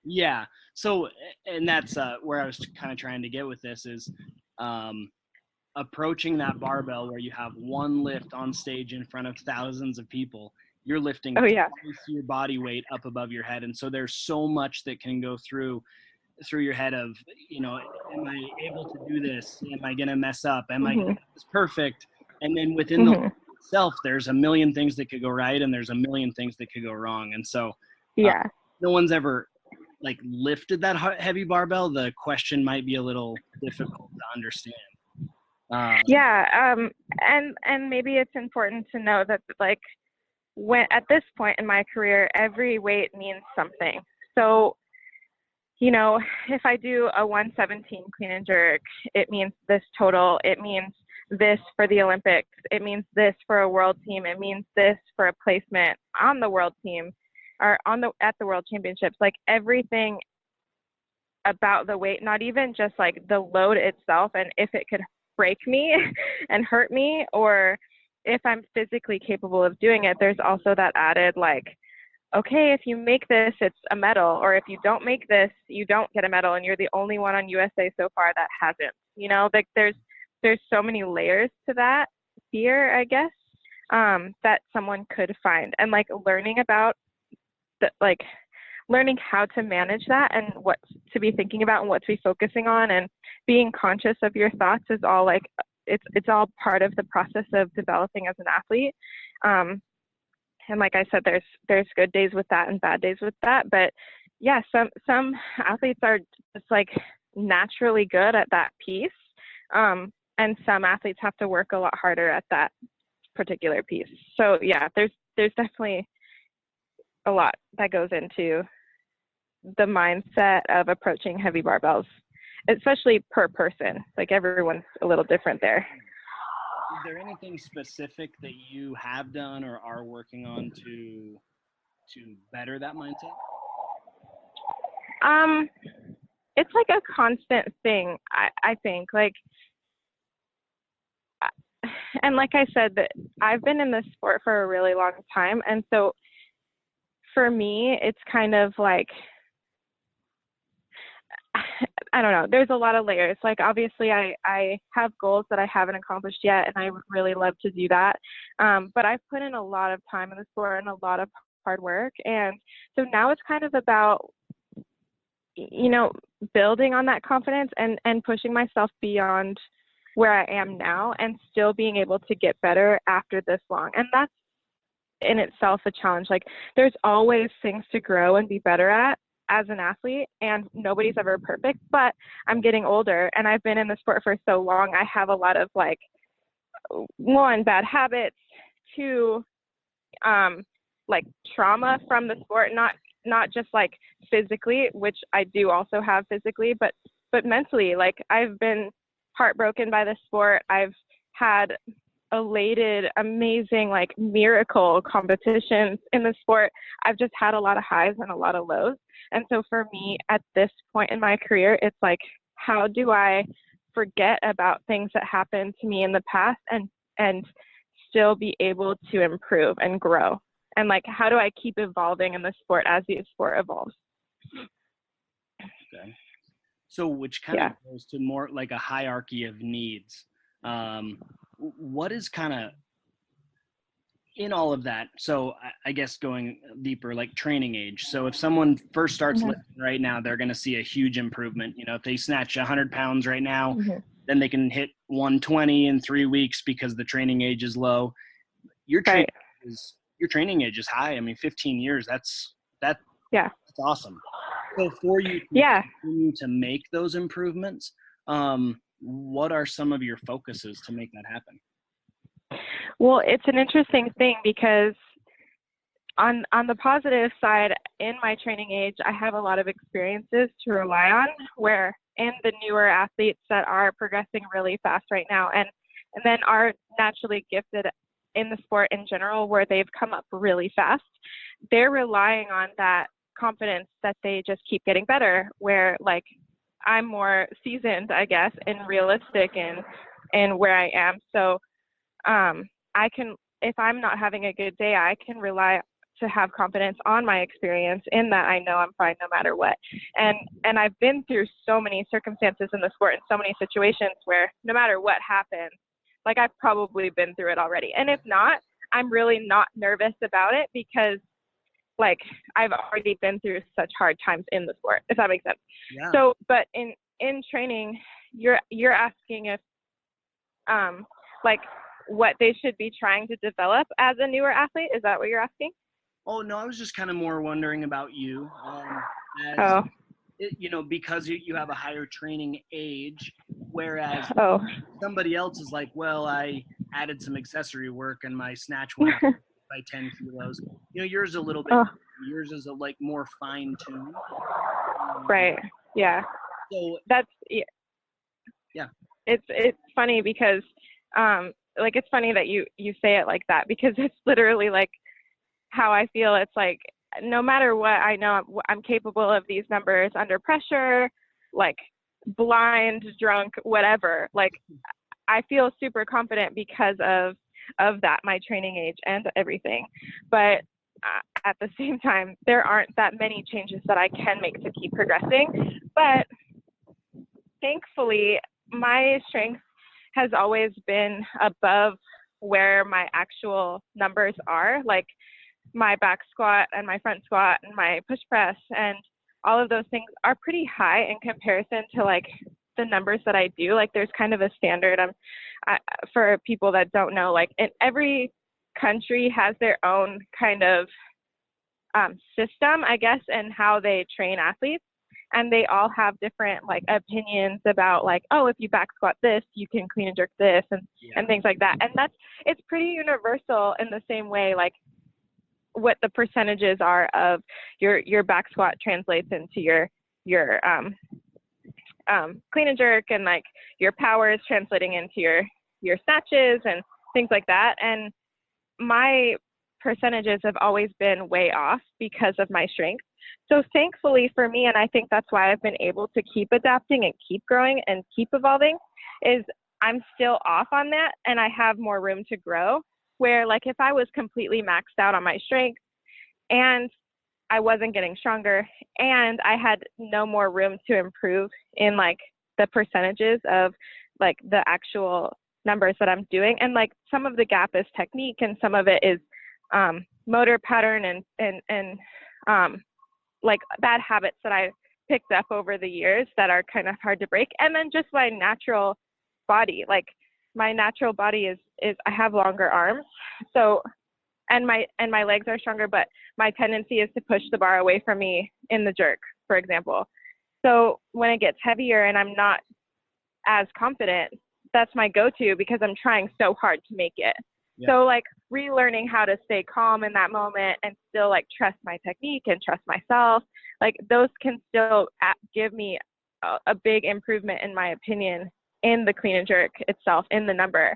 Speaker 1: Yeah. So, and that's where I was kind of trying to get with this is approaching that barbell where you have one lift on stage in front of thousands of people. You're lifting
Speaker 3: twice
Speaker 1: your body weight up above your head. And so there's so much that can go through your head of, am I able to do this? Am I going to mess up? Am I going to do this perfect? And then within the lift itself, there's a million things that could go right, and there's a million things that could go wrong. And so no one's ever like lifted that heavy barbell. The question might be a little difficult to understand.
Speaker 3: And maybe it's important to know that like when at this point in my career, every weight means something. So if I do a 117 clean and jerk, it means this total. It means this for the Olympics. It means this for a world team. It means this for a placement on the world team or at the world championships. Like everything about the weight, not even just like the load itself and if it could break me and hurt me, or if I'm physically capable of doing it, there's also that added like, okay, if you make this, it's a medal, or if you don't make this, you don't get a medal, and you're the only one on USA so far that hasn't. Like there's so many layers to that fear, I guess, that someone could find, and like learning how to manage that and what to be thinking about and what to be focusing on, and being conscious of your thoughts is all like it's all part of the process of developing as an athlete. And like I said, there's good days with that and bad days with that. But yeah, some athletes are just like naturally good at that piece. And some athletes have to work a lot harder at that particular piece. So yeah, there's definitely a lot that goes into the mindset of approaching heavy barbells, especially per person. Like everyone's a little different there.
Speaker 1: Is there anything specific that you have done or are working on to better that mindset?
Speaker 3: It's like a constant thing. I think like and like I said, that I've been in this sport for a really long time. And so for me, it's kind of like, I don't know, there's a lot of layers. Like, obviously, I have goals that I haven't accomplished yet, and I would really love to do that. But I've put in a lot of time in the sport and a lot of hard work. And so now it's kind of about, you know, building on that confidence and pushing myself beyond where I am now and still being able to get better after this long. And that's in itself a challenge. Like, there's always things to grow and be better at as an athlete, and nobody's ever perfect, but I'm getting older and I've been in the sport for so long. I have a lot of, like, one, bad habits, two, like trauma from the sport, not just like physically, which I do also have physically, but mentally. Like, I've been heartbroken by the sport. I've had elated, amazing, like, miracle competitions in the sport. I've just had a lot of highs and a lot of lows. And so for me at this point in my career, it's like, how do I forget about things that happened to me in the past and still be able to improve and grow? And, like, how do I keep evolving in the sport as the sport evolves?
Speaker 1: Okay. So, which kind of goes to more like a hierarchy of needs. What is kind of in all of that? So, I guess going deeper, like training age. So, if someone first starts
Speaker 3: Mm-hmm.
Speaker 1: lifting right now, they're going to see a huge improvement. You know, if they snatch 100 pounds right now,
Speaker 3: Mm-hmm.
Speaker 1: then they can hit 120 in 3 weeks because the training age is low. Your
Speaker 3: Right.
Speaker 1: your training age is high. I mean, 15 years. That's
Speaker 3: Yeah.
Speaker 1: awesome. So for you to
Speaker 3: Yeah.
Speaker 1: continue to make those improvements, what are some of your focuses to make that happen?
Speaker 3: Well, it's an interesting thing because on the positive side, in my training age, I have a lot of experiences to rely on, where in the newer athletes that are progressing really fast right now and then are naturally gifted in the sport in general, where they've come up really fast, they're relying on that confidence that they just keep getting better, where, like, I'm more seasoned, I guess, and realistic in where I am. So I can, if I'm not having a good day, I can rely to have confidence on my experience in that I know I'm fine no matter what. And I've been through so many circumstances in the sport and so many situations where no matter what happens, like, I've probably been through it already. And if not, I'm really not nervous about it because, like, I've already been through such hard times in the sport, if that makes sense.
Speaker 1: Yeah.
Speaker 3: So, but in training, you're asking if, like, what they should be trying to develop as a newer athlete. Is that what you're asking?
Speaker 1: Oh, no, I was just kind of more wondering about you, as
Speaker 3: Oh,
Speaker 1: you know, because you have a higher training age, whereas
Speaker 3: oh,
Speaker 1: somebody else is like, well, I added some accessory work and my snatch went up by 10 kilos. You know, yours is a little bit,
Speaker 3: oh,
Speaker 1: yours is a, like, more fine tuned.
Speaker 3: right. Yeah.
Speaker 1: So
Speaker 3: That's,
Speaker 1: yeah.
Speaker 3: It's funny because, like, it's funny that you say it like that, because it's literally like how I feel. It's like, no matter what, I know I'm capable of these numbers under pressure, like, blind, drunk, whatever. Like, I feel super confident because of that, my training age and everything. But at the same time, there aren't that many changes that I can make to keep progressing. But thankfully, my strength has always been above where my actual numbers are. Like, my back squat and my front squat and my push press and all of those things are pretty high in comparison to, like, the numbers that I do. Like, there's kind of a standard. For people that don't know, like, in every country has their own kind of system, I guess, and how they train athletes. And they all have different, like, opinions about, like, oh, if you back squat this, you can clean and jerk this, and things like that. And it's pretty universal in the same way, like, what the percentages are of your back squat translates into your clean and jerk, and, like, your power is translating into your snatches and things like that. And my percentages have always been way off because of my strength. So thankfully for me, and I think that's why I've been able to keep adapting and keep growing and keep evolving, is I'm still off on that and I have more room to grow. Where like if I was completely maxed out on my strength and I wasn't getting stronger and I had no more room to improve in like the percentages of like the actual numbers that I'm doing. And like some of the gap is technique and some of it is motor pattern and like bad habits that I picked up over the years that are kind of hard to break. And then just my natural body, like my natural body is I have longer arms. So and my legs are stronger, but my tendency is to push the bar away from me in the jerk, for example. So when it gets heavier and I'm not as confident, that's my go-to because I'm trying so hard to make it. Yeah. So like relearning how to stay calm in that moment and still like trust my technique and trust myself, like those can still give me a big improvement in my opinion in the clean and jerk itself, in the number.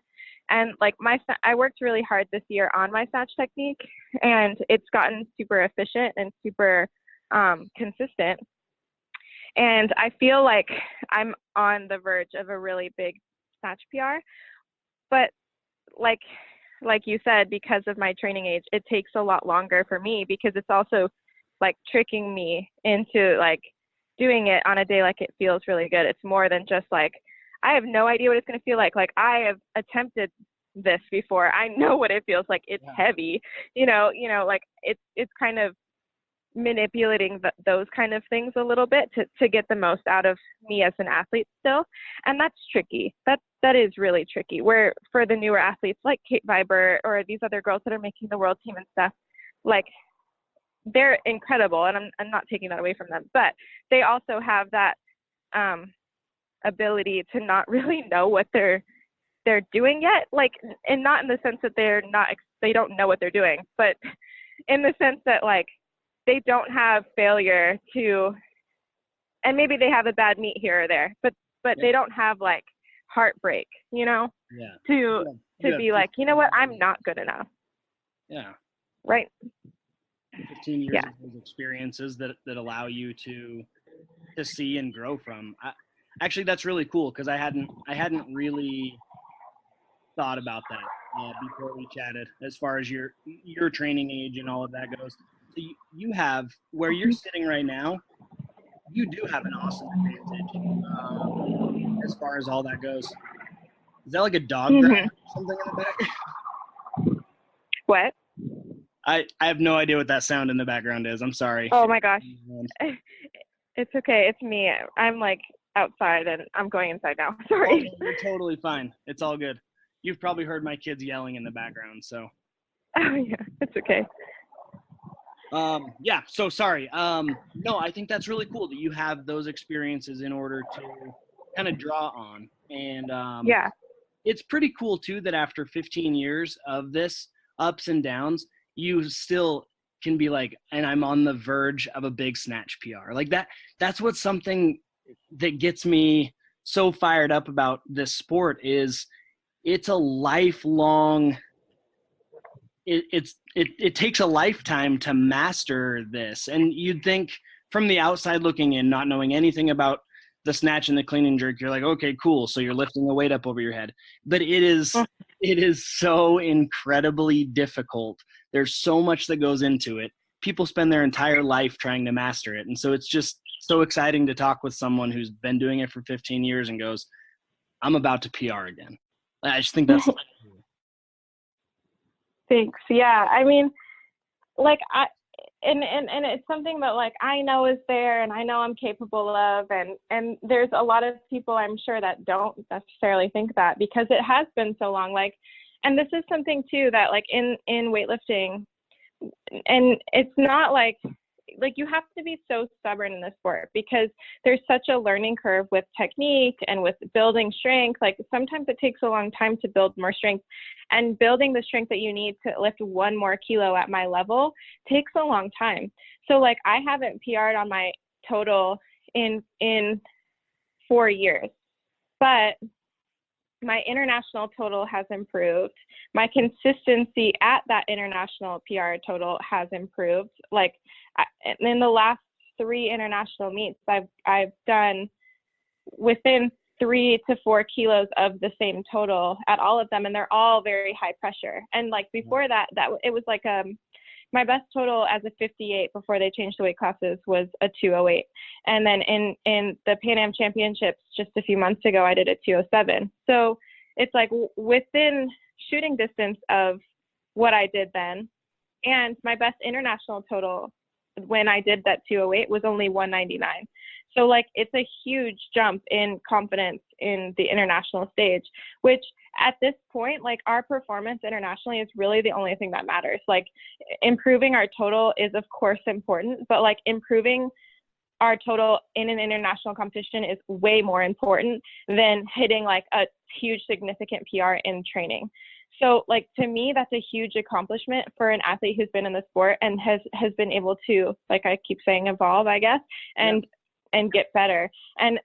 Speaker 3: And like I worked really hard this year on my snatch technique and it's gotten super efficient and super consistent. And I feel like I'm on the verge of a really big snatch PR, but like you said, because of my training age, it takes a lot longer for me because it's also like tricking me into like doing it on a day like it feels really good. It's more than just like, I have no idea what it's going to feel like. Like I have attempted this before. I know what it feels like. It's heavy, you know, like it's kind of manipulating those kind of things a little bit to get the most out of me as an athlete still. And that's tricky. That is really tricky. Where for the newer athletes like Kate Viber or these other girls that are making the world team and stuff, like they're incredible. And I'm not taking that away from them, but they also have that ability to not really know what they're doing yet. Like, and not in the sense that they don't know what they're doing, but in the sense that like, they don't have failure to, and maybe they have a bad meet here or there, but they don't have like heartbreak, you know, to be like, you know what, I'm not good enough.
Speaker 1: Yeah.
Speaker 3: Right.
Speaker 1: 15 years of those experiences that allow you to see and grow from. Actually, that's really cool because I hadn't really thought about that before we chatted as far as your training age and all of that goes. So you have, where you're sitting right now, you do have an awesome advantage as far as all that goes. Is that like a dog or something in the back?
Speaker 3: What?
Speaker 1: I have no idea what that sound in the background is. I'm sorry.
Speaker 3: Oh my gosh. It's okay. It's me. I'm like outside and I'm going inside now. Sorry.
Speaker 1: Oh, you're totally fine. It's all good. You've probably heard my kids yelling in the background, so.
Speaker 3: Oh yeah, it's okay.
Speaker 1: Yeah, so sorry. No, I think that's really cool that you have those experiences in order to kind of draw on. And it's pretty cool too that after 15 years of this ups and downs, you still can be like, and I'm on the verge of a big snatch PR. Like that's what's something that gets me so fired up about this sport is it's a lifelong it takes a lifetime to master this. And you'd think from the outside looking in, not knowing anything about the snatch and the clean and jerk, you're like, okay, cool. So you're lifting a weight up over your head. But it is so incredibly difficult. There's so much that goes into it. People spend their entire life trying to master it. And so it's just so exciting to talk with someone who's been doing it for 15 years and goes, I'm about to PR again. I just think that's
Speaker 3: Thanks. Yeah. I mean, like and it's something that like I know is there and I know I'm capable of, and there's a lot of people I'm sure that don't necessarily think that because it has been so long. Like, and this is something too that like in weightlifting, and it's not like you have to be so stubborn in this sport because there's such a learning curve with technique and with building strength. Like sometimes it takes a long time to build more strength, and building the strength that you need to lift 1 more kilo at my level takes a long time. So like I haven't PR'd on my total in 4 years, but my international total has improved. My consistency at that international PR total has improved. Like in the last 3 international meets, I've done within 3 to 4 kilos of the same total at all of them, and they're all very high pressure. And like before that it was like my best total as a 58 before they changed the weight classes was a 208. And then in the Pan Am Championships just a few months ago, I did a 207. So it's like within shooting distance of what I did then. And my best international total when I did that 208 was only 199. So like it's a huge jump in confidence in the international stage, which at this point, like our performance internationally is really the only thing that matters. Like improving our total is of course important, but like improving our total in an international competition is way more important than hitting like a huge significant PR in training. So like to me, that's a huge accomplishment for an athlete who's been in the sport and has been able to, like I keep saying, evolve, I guess, and get better. And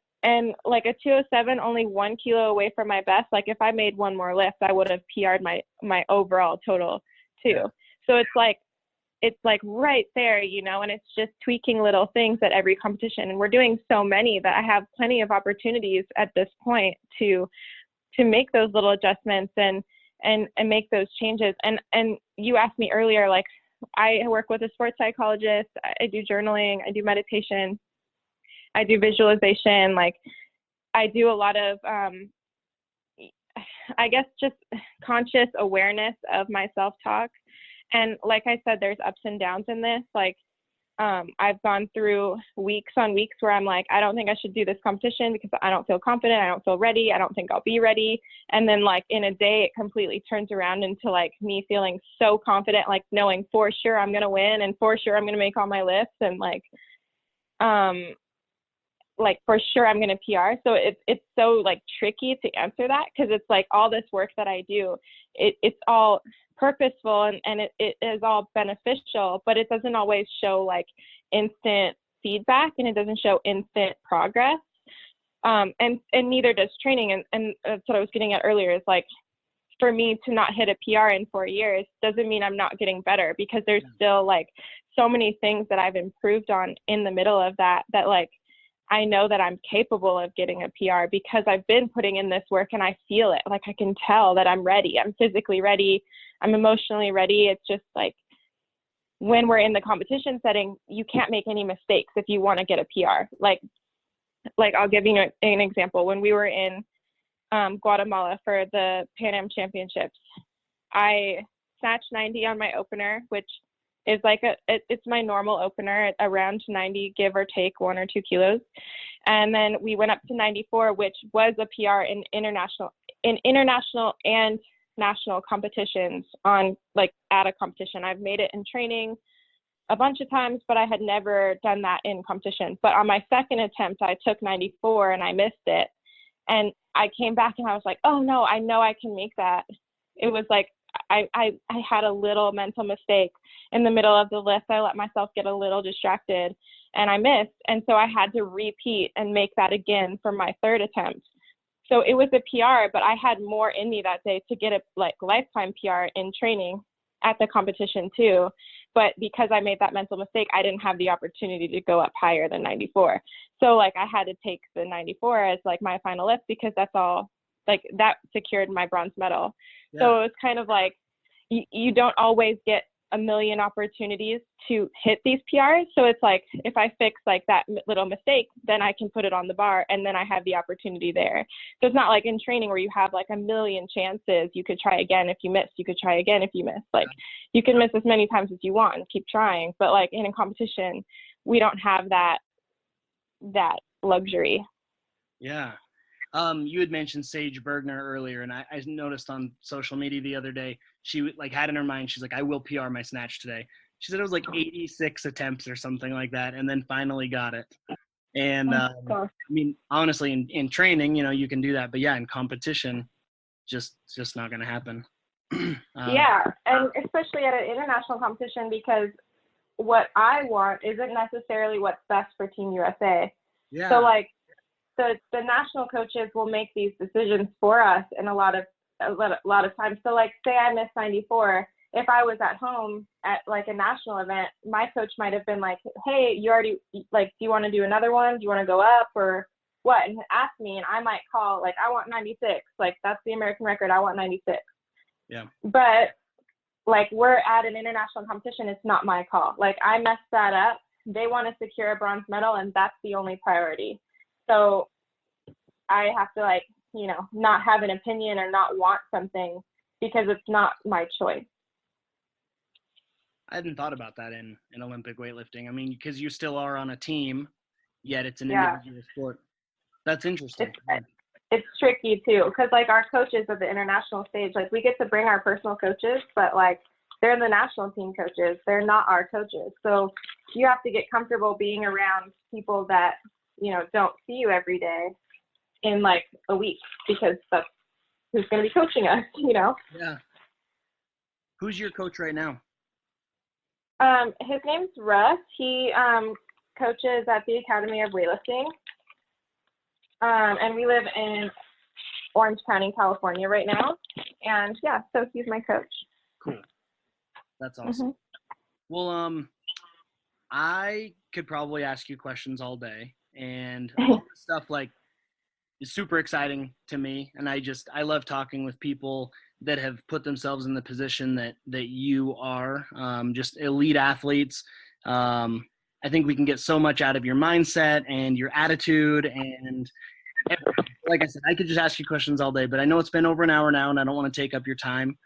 Speaker 3: like a 207, only 1 kilo away from my best. Like if I made one more lift, I would have PR'd my overall total too. Yeah. So it's like right there, you know, and it's just tweaking little things at every competition. And we're doing so many that I have plenty of opportunities at this point to make those little adjustments and make those changes. And you asked me earlier, like I work with a sports psychologist, I do journaling, I do meditation, I do visualization, like I do a lot of, I guess just conscious awareness of my self-talk. And like I said, there's ups and downs in this. Like I've gone through weeks on weeks where I'm like, I don't think I should do this competition because I don't feel confident. I don't feel ready. I don't think I'll be ready. And then like in a day, it completely turns around into like me feeling so confident, like knowing for sure I'm going to win and for sure I'm going to make all my lifts and like for sure I'm going to PR. So it's so like tricky to answer that because it's like all this work that I do, it's all purposeful and it is all beneficial, but it doesn't always show like instant feedback and it doesn't show instant progress. And neither does training. And that's what I was getting at earlier is like, for me to not hit a PR in 4 years doesn't mean I'm not getting better because there's still like so many things that I've improved on in the middle of that like, I know that I'm capable of getting a PR because I've been putting in this work and I feel it. Like I can tell that I'm ready. I'm physically ready. I'm emotionally ready. It's just like when we're in the competition setting, you can't make any mistakes if you want to get a PR. Like I'll give you an example. When we were in Guatemala for the Pan Am Championships, I snatched 90 on my opener, which is like it's my normal opener at around 90, give or take 1 or 2 kilos. And then we went up to 94, which was a PR in international and national competitions on like at a competition. I've made it in training a bunch of times, but I had never done that in competition. But on my second attempt, I took 94 and I missed it. And I came back and I was like, oh no, I know I can make that. It was like, I had a little mental mistake in the middle of the lift. I let myself get a little distracted and I missed. And so I had to repeat and make that again for my third attempt. So it was a PR, but I had more in me that day to get a like lifetime PR in training at the competition too. But because I made that mental mistake, I didn't have the opportunity to go up higher than 94. So like I had to take the 94 as like my final lift because that's all like that secured my bronze medal. Yeah. So it was kind of like you don't always get a million opportunities to hit these PRs. So it's like if I fix like that little mistake, then I can put it on the bar and then I have the opportunity there. So it's not like in training where you have like a million chances. You could try again if you miss. You could try again if you miss. Like you can miss as many times as you want and keep trying. But like in a competition, we don't have that luxury.
Speaker 1: Yeah. You had mentioned Sage Bergner earlier, and I noticed on social media the other day, she like had in her mind, she's like, I will PR my snatch today. She said it was like 86 attempts or something like that, and then finally got it. And I mean, honestly, in training, you know, you can do that, but yeah, in competition, just not going to happen.
Speaker 3: Yeah, and especially at an international competition, because what I want isn't necessarily what's best for Team USA. Yeah. So like, the national coaches will make these decisions for us in a lot of times. So like say I missed 94, if I was at home at like a national event, my coach might have been like, hey, you already like, do you want to do another one? Do you want to go up or what, and ask me, and I might call, like, I want 96. Like, that's the American record. I want 96.
Speaker 1: Yeah.
Speaker 3: But, like, we're at an international competition. It's not my call. Like, I messed that up. They want to secure a bronze medal, and that's the only priority. So I have to, like, you know, not have an opinion or not want something because it's not my choice.
Speaker 1: I hadn't thought about that in Olympic weightlifting. I mean, because you still are on a team, yet it's an individual sport. That's interesting.
Speaker 3: It's tricky too, because like our coaches at the international stage, like we get to bring our personal coaches, but like they're the national team coaches. They're not our coaches. So you have to get comfortable being around people that, you know, don't see you every day in like a week, because that's who's going to be coaching us, you know?
Speaker 1: Yeah. Who's your coach right now?
Speaker 3: His name's Russ. He coaches at the Academy of Weightlifting. And we live in Orange County, California right now. And yeah, so he's my coach.
Speaker 1: Cool. That's awesome. Well, I could probably ask you questions all day, and all this stuff like is super exciting to me. And I love talking with people that have put themselves in the position that you are, just elite athletes. I think we can get so much out of your mindset and your attitude, and like I said, I could just ask you questions all day, but I know it's been over an hour now and I don't want to take up your time.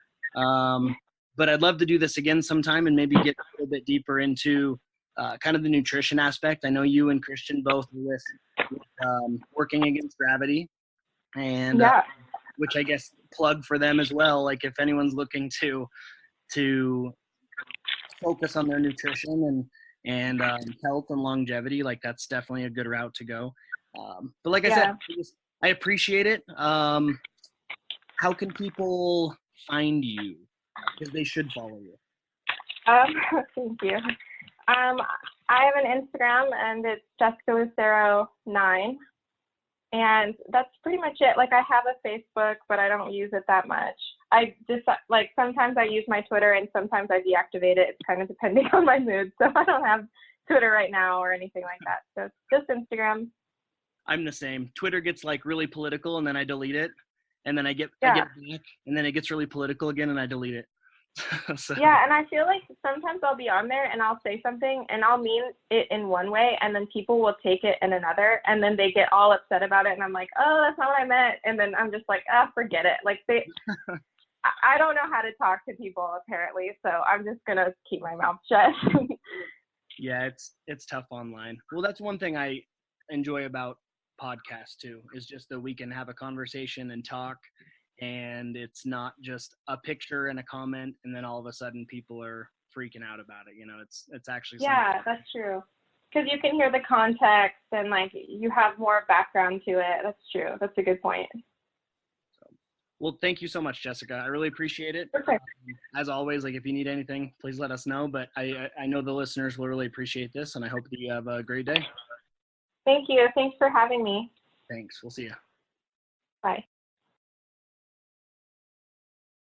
Speaker 1: But I'd love to do this again sometime and maybe get a little bit deeper into kind of the nutrition aspect. I know you and Christian both with working against gravity, and which I guess plug for them as well. Like if anyone's looking to focus on their nutrition and health and longevity, like that's definitely a good route to go. But like I said, I appreciate it. How can people find you? Because they should follow you.
Speaker 3: Thank you. I have an Instagram, and it's Jessica Lucero 9. And that's pretty much it. Like I have a Facebook, but I don't use it that much. I just like sometimes I use my Twitter and sometimes I deactivate it. It's kind of depending on my mood. So I don't have Twitter right now or anything like that. So it's just Instagram.
Speaker 1: I'm the same. Twitter gets like really political and then I delete it. And then I get back and then it gets really political again and I delete it. So.
Speaker 3: Yeah, and I feel like sometimes I'll be on there and I'll say something and I'll mean it in one way and then people will take it in another and then they get all upset about it and I'm like, oh, that's not what I meant. And then I'm just like, forget it. Like I don't know how to talk to people apparently, so I'm just going to keep my mouth shut.
Speaker 1: Yeah, it's tough online. Well, that's one thing I enjoy about podcasts too, is just that we can have a conversation and talk. And it's not just a picture and a comment, and then all of a sudden people are freaking out about it. You know, it's actually
Speaker 3: that's true. Because you can hear the context and like you have more background to it. That's true. That's a good point.
Speaker 1: So, well, thank you so much, Jessica. I really appreciate it.
Speaker 3: Perfect.
Speaker 1: As always, like if you need anything, please let us know. But I know the listeners will really appreciate this, and I hope that you have a great day.
Speaker 3: Thank you. Thanks for having me.
Speaker 1: Thanks. We'll see you.
Speaker 3: Bye.